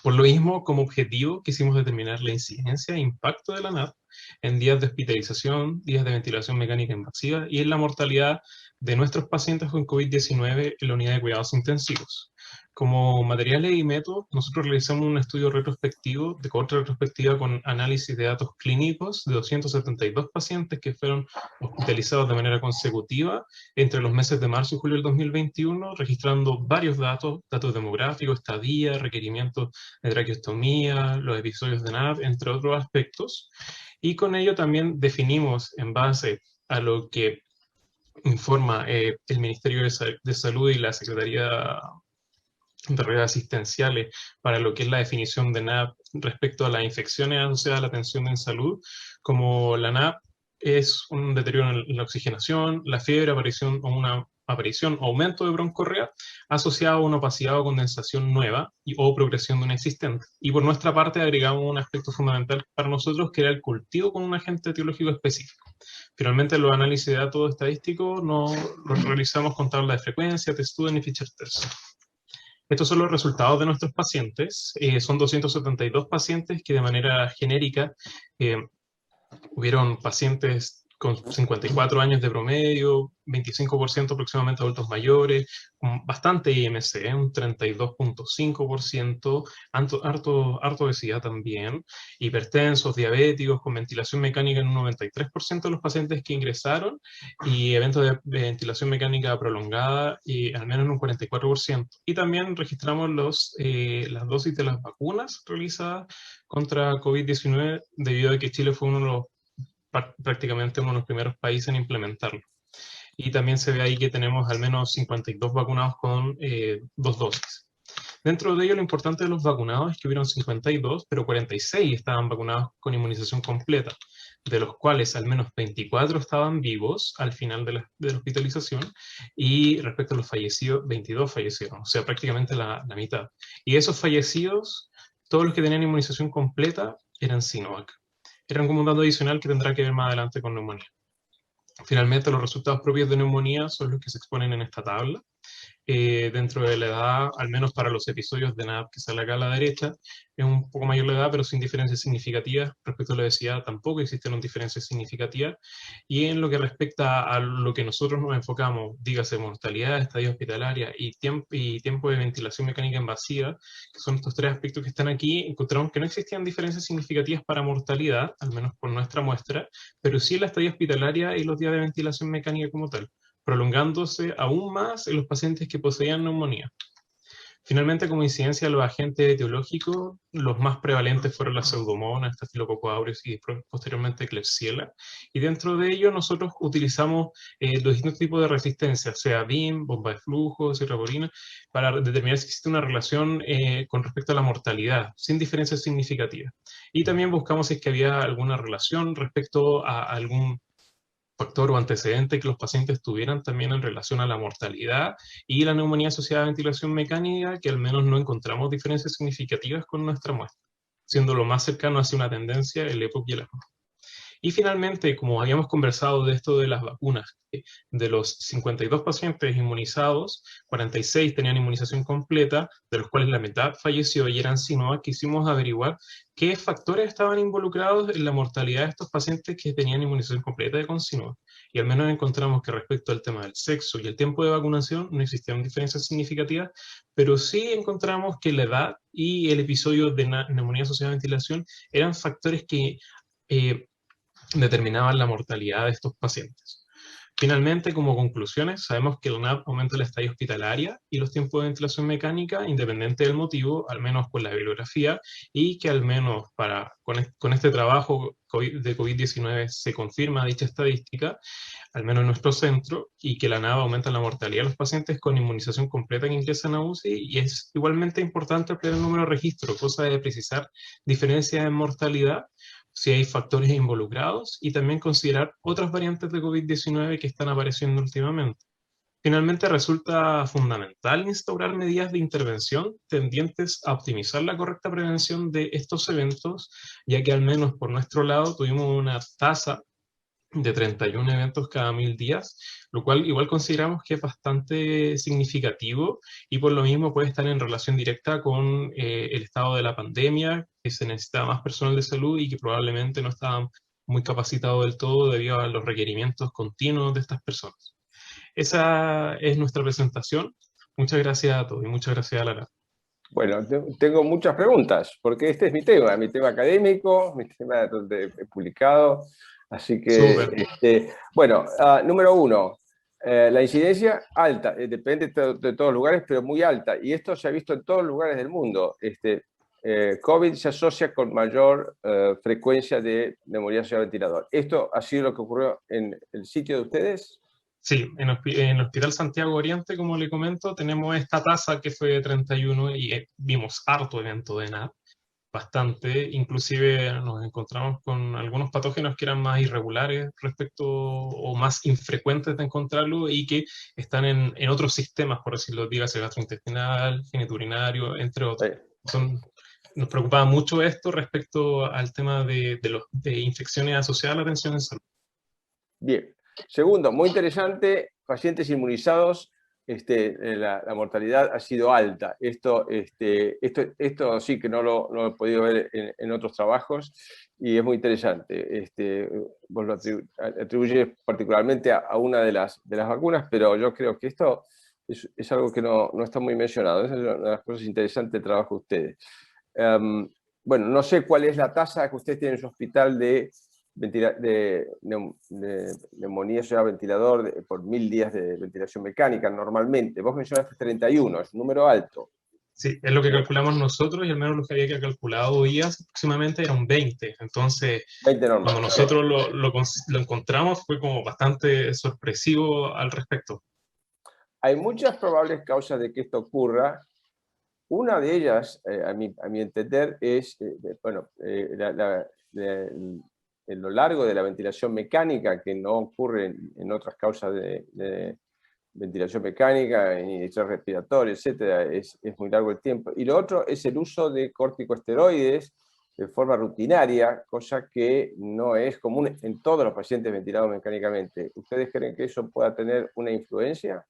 Por lo mismo, como objetivo, quisimos determinar la incidencia e impacto de la NAP en días de hospitalización, días de ventilación mecánica invasiva y en la mortalidad de nuestros pacientes con COVID-19 en la unidad de cuidados intensivos. Como materiales y métodos, nosotros realizamos un estudio retrospectivo, de cohorte retrospectiva con análisis de datos clínicos de 272 pacientes que fueron hospitalizados de manera consecutiva entre los meses de marzo y julio del 2021, registrando varios datos demográficos, estadía, requerimientos de traqueostomía, los episodios de NAP, entre otros aspectos. Y con ello también definimos, en base a lo que informa el Ministerio de Salud y la Secretaría de Redes Asistenciales para lo que es la definición de NAP respecto a las infecciones asociadas a la atención en salud, como la NAP es un deterioro en la oxigenación, la fiebre, aparición o aumento de broncorrea asociado a una opacidad o condensación nueva o progresión de una existente. Y por nuestra parte agregamos un aspecto fundamental para nosotros, que era el cultivo con un agente etiológico específico. Finalmente, los análisis de datos estadísticos los realizamos con tabla de frecuencia, test-student y feature test. Estos son los resultados de nuestros pacientes. Son 272 pacientes que de manera genérica hubieron pacientes con 54 años de promedio, 25% aproximadamente adultos mayores, con bastante IMC, un 32.5%, harto obesidad también, hipertensos, diabéticos, con ventilación mecánica en un 93% de los pacientes que ingresaron, y eventos de ventilación mecánica prolongada y al menos en un 44%. Y también registramos las dosis de las vacunas realizadas contra COVID-19, debido a que Chile fue prácticamente uno de los primeros países en implementarlo. Y también se ve ahí que tenemos al menos 52 vacunados con 2 dosis. Dentro de ello, lo importante de los vacunados es que hubieron 52, pero 46 estaban vacunados con inmunización completa, de los cuales al menos 24 estaban vivos al final de la hospitalización, y respecto a los fallecidos, 22 fallecieron, o sea, prácticamente la mitad. Y esos fallecidos, todos los que tenían inmunización completa, eran Sinovac. Eran como un dato adicional que tendrá que ver más adelante con neumonía. Finalmente, los resultados propios de neumonía son los que se exponen en esta tabla. Dentro de la edad, al menos para los episodios de NAP que sale acá a la derecha, es un poco mayor la edad, pero sin diferencias significativas. Respecto a la obesidad, tampoco existen diferencias significativas. Y en lo que respecta a lo que nosotros nos enfocamos, dígase mortalidad, estadia hospitalaria y tiempo de ventilación mecánica invasiva, que son estos 3 aspectos que están aquí, encontramos que no existían diferencias significativas para mortalidad, al menos por nuestra muestra, pero sí en la estadia hospitalaria y los días de ventilación mecánica como tal, prolongándose aún más en los pacientes que poseían neumonía. Finalmente, como incidencia de los agentes etiológicos, los más prevalentes fueron la pseudomonas, Staphylococcus aureus y posteriormente Klebsiella. Y dentro de ello nosotros utilizamos los distintos tipos de resistencia, sea BIM, bomba de flujo, sirraporina, para determinar si existe una relación con respecto a la mortalidad, sin diferencias significativas. Y también buscamos si es que había alguna relación respecto a algún factor o antecedente que los pacientes tuvieran también en relación a la mortalidad y la neumonía asociada a ventilación mecánica, que al menos no encontramos diferencias significativas con nuestra muestra, siendo lo más cercano hacia una tendencia el EPOC y el ESMO. Y finalmente, como habíamos conversado de esto de las vacunas, de los 52 pacientes inmunizados, 46 tenían inmunización completa, de los cuales la mitad falleció y eran Sinovac, quisimos averiguar qué factores estaban involucrados en la mortalidad de estos pacientes que tenían inmunización completa con Sinovac. Y al menos encontramos que respecto al tema del sexo y el tiempo de vacunación no existían diferencias significativas, pero sí encontramos que la edad y el episodio de neumonía asociada a ventilación eran factores que determinaban la mortalidad de estos pacientes. Finalmente, como conclusiones, sabemos que el NAP aumenta la estadia hospitalaria y los tiempos de ventilación mecánica, independiente del motivo, al menos con la bibliografía, y que al menos con este trabajo de COVID-19 se confirma dicha estadística, al menos en nuestro centro, y que la NAP aumenta la mortalidad de los pacientes con inmunización completa que ingresan a UCI, y es igualmente importante ampliar el número de registro, cosa de precisar diferencias en mortalidad, si hay factores involucrados, y también considerar otras variantes de COVID-19 que están apareciendo últimamente. Finalmente, resulta fundamental instaurar medidas de intervención tendientes a optimizar la correcta prevención de estos eventos, ya que al menos por nuestro lado tuvimos una tasa de 31 eventos cada 1000 días, lo cual igual consideramos que es bastante significativo y por lo mismo puede estar en relación directa con el estado de la pandemia, que se necesitaba más personal de salud y que probablemente no estaban muy capacitados del todo debido a los requerimientos continuos de estas personas. Esa es nuestra presentación. Muchas gracias a todos y muchas gracias a Lara. Bueno, tengo muchas preguntas, porque este es mi tema académico, mi tema donde he publicado. Así que, bueno, número 1, la incidencia alta, depende de todos los lugares, pero muy alta, y esto se ha visto en todos los lugares del mundo. COVID se asocia con mayor frecuencia de neumonía asociada al ventilador. ¿Esto ha sido lo que ocurrió en el sitio de ustedes? Sí, en el Hospital Santiago Oriente, como le comento, tenemos esta tasa que fue de 31 y vimos harto evento de NAP, bastante, inclusive nos encontramos con algunos patógenos que eran más irregulares respecto o más infrecuentes de encontrarlo y que están en otros sistemas, por decirlo, dígase gastrointestinal, genitourinario, entre otros. Nos preocupaba mucho esto respecto al tema de infecciones asociadas a la atención en salud. Bien. Segundo, muy interesante, pacientes inmunizados, la mortalidad ha sido alta. Esto sí que no lo he podido ver en otros trabajos y es muy interesante. Vos lo atribuyes particularmente a una de las vacunas, pero yo creo que esto es algo que no está muy mencionado. Esa es una de las cosas interesantes del trabajo de ustedes. Bueno, no sé cuál es la tasa que ustedes tienen en su hospital de neumonía asociada a ventilador por 1000 días de ventilación mecánica normalmente. Vos mencionaste 31, es un número alto. Sí, es lo que calculamos nosotros y al menos lo que había que calculado días aproximadamente era un 20. Entonces, 20 normal. Cuando nosotros lo encontramos fue como bastante sorpresivo al respecto. Hay muchas probables causas de que esto ocurra. Una de ellas, a mi entender, es en lo largo de la ventilación mecánica, que no ocurre en otras causas de ventilación mecánica, ni estrés respiratorio, etcétera, es muy largo el tiempo. Y lo otro es el uso de corticosteroides de forma rutinaria, cosa que no es común en todos los pacientes ventilados mecánicamente. ¿Ustedes creen que eso pueda tener una influencia?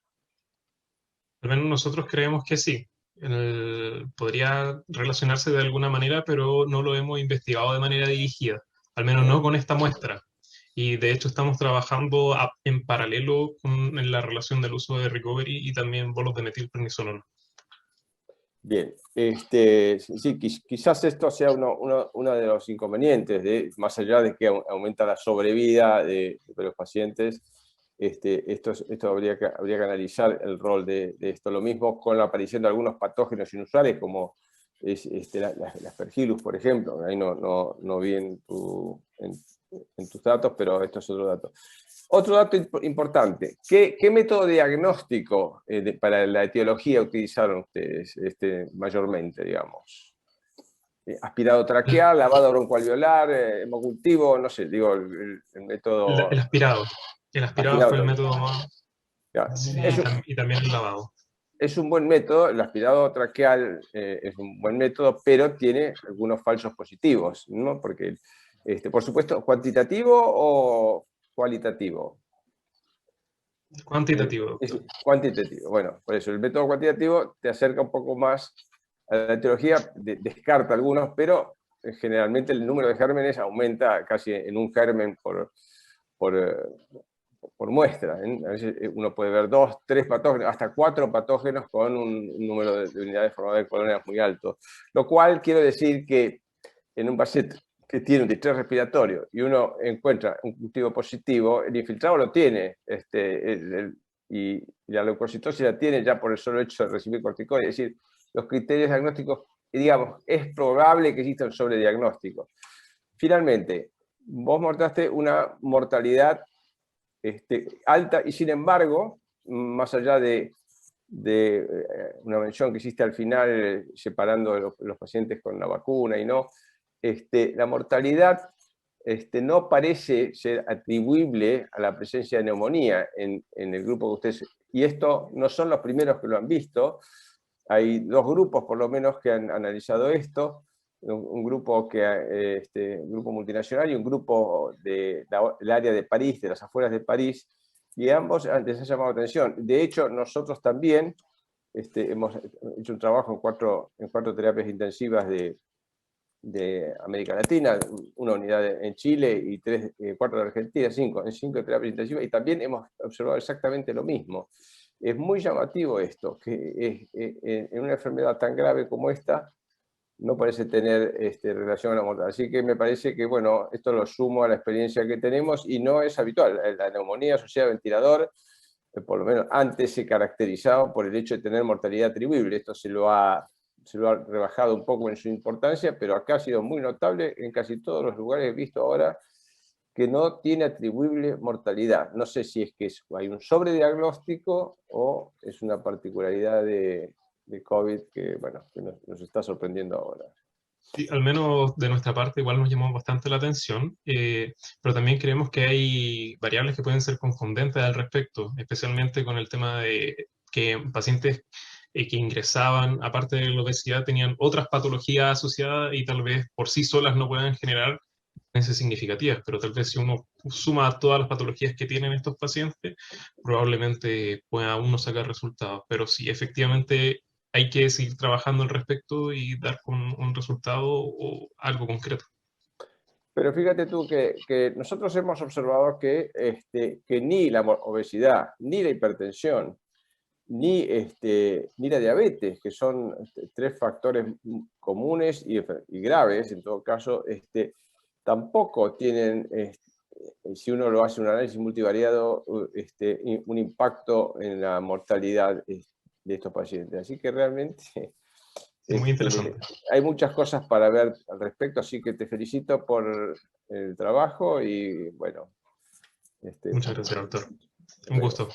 Al menos nosotros creemos que sí. Podría relacionarse de alguna manera, pero no lo hemos investigado de manera dirigida, al menos no con esta muestra. Y de hecho estamos trabajando en paralelo en la relación del uso de recovery y también bolos de metilprednisolona. Bien, sí, quizás esto sea uno de los inconvenientes, más allá de que aumenta la sobrevida de los pacientes, esto habría que analizar el rol de esto. Lo mismo con la aparición de algunos patógenos inusuales, como es la Aspergillus, por ejemplo. Ahí no vi en tus datos, pero esto es otro dato. Otro dato importante, ¿qué método diagnóstico para la etiología utilizaron ustedes mayormente, digamos? Aspirado traqueal, lavado broncoalveolar, hemocultivo, no sé, digo, el método... El aspirado. El aspirado fue el método más... Ya. Sí, y también el lavado. Es un buen método, el aspirado traqueal es un buen método, pero tiene algunos falsos positivos, ¿no? Porque, por supuesto, ¿cuantitativo o cualitativo? Cuantitativo. Es cuantitativo. Bueno, por eso el método cuantitativo te acerca un poco más a la etiología, descarta algunos, pero generalmente el número de gérmenes aumenta casi en un germen por muestra. A veces uno puede ver 2, 3 patógenos, hasta 4 patógenos con un número de unidades formadoras de colonias muy alto. Lo cual quiero decir que en un paciente que tiene un distrés respiratorio y uno encuentra un cultivo positivo, el infiltrado lo tiene, y la leucocitosis la tiene ya por el solo hecho de recibir corticoides. Es decir, los criterios diagnósticos, digamos, es probable que exista un sobrediagnóstico. Finalmente, vos mostraste una mortalidad alta y sin embargo, más allá de una mención que hiciste al final separando los pacientes con la vacuna y no, la mortalidad no parece ser atribuible a la presencia de neumonía en el grupo que ustedes... Y esto no son los primeros que lo han visto. Hay 2 grupos por lo menos que han analizado esto. Un grupo grupo multinacional y un grupo del área de París, de las afueras de París, y ambos les ha llamado atención. De hecho, nosotros también hemos hecho un trabajo en 4 terapias intensivas de América Latina, una unidad en Chile y 4 de Argentina, 5 terapias intensivas, y también hemos observado exactamente lo mismo. Es muy llamativo esto, que en una enfermedad tan grave como esta, no parece tener relación a la mortalidad. Así que me parece que, bueno, esto lo sumo a la experiencia que tenemos y no es habitual. La neumonía asociada a ventilador, por lo menos antes se caracterizaba por el hecho de tener mortalidad atribuible. Esto se lo ha rebajado un poco en su importancia, pero acá ha sido muy notable en casi todos los lugares que he visto ahora. que no tiene atribuible mortalidad. No sé si es que hay un sobrediagnóstico o es una particularidad de COVID que, bueno, que nos está sorprendiendo ahora. Sí, al menos de nuestra parte igual nos llamó bastante la atención, pero también creemos que hay variables que pueden ser confundentes al respecto, especialmente con el tema de que pacientes que ingresaban, aparte de la obesidad, tenían otras patologías asociadas y tal vez por sí solas no puedan generar diferencias significativas, pero tal vez si uno suma todas las patologías que tienen estos pacientes, probablemente pueda uno sacar resultados, pero sí, efectivamente hay que seguir trabajando al respecto y dar con un resultado o algo concreto. Pero fíjate tú que nosotros hemos observado que ni la obesidad, ni la hipertensión, ni la diabetes, que son tres factores comunes y graves, en todo caso, tampoco tienen, si uno lo hace un análisis multivariado, un impacto en la mortalidad de estos pacientes. Así que realmente Muy interesante. hay muchas cosas para ver al respecto, así que te felicito por el trabajo y bueno. Muchas gracias, doctor. Un gusto.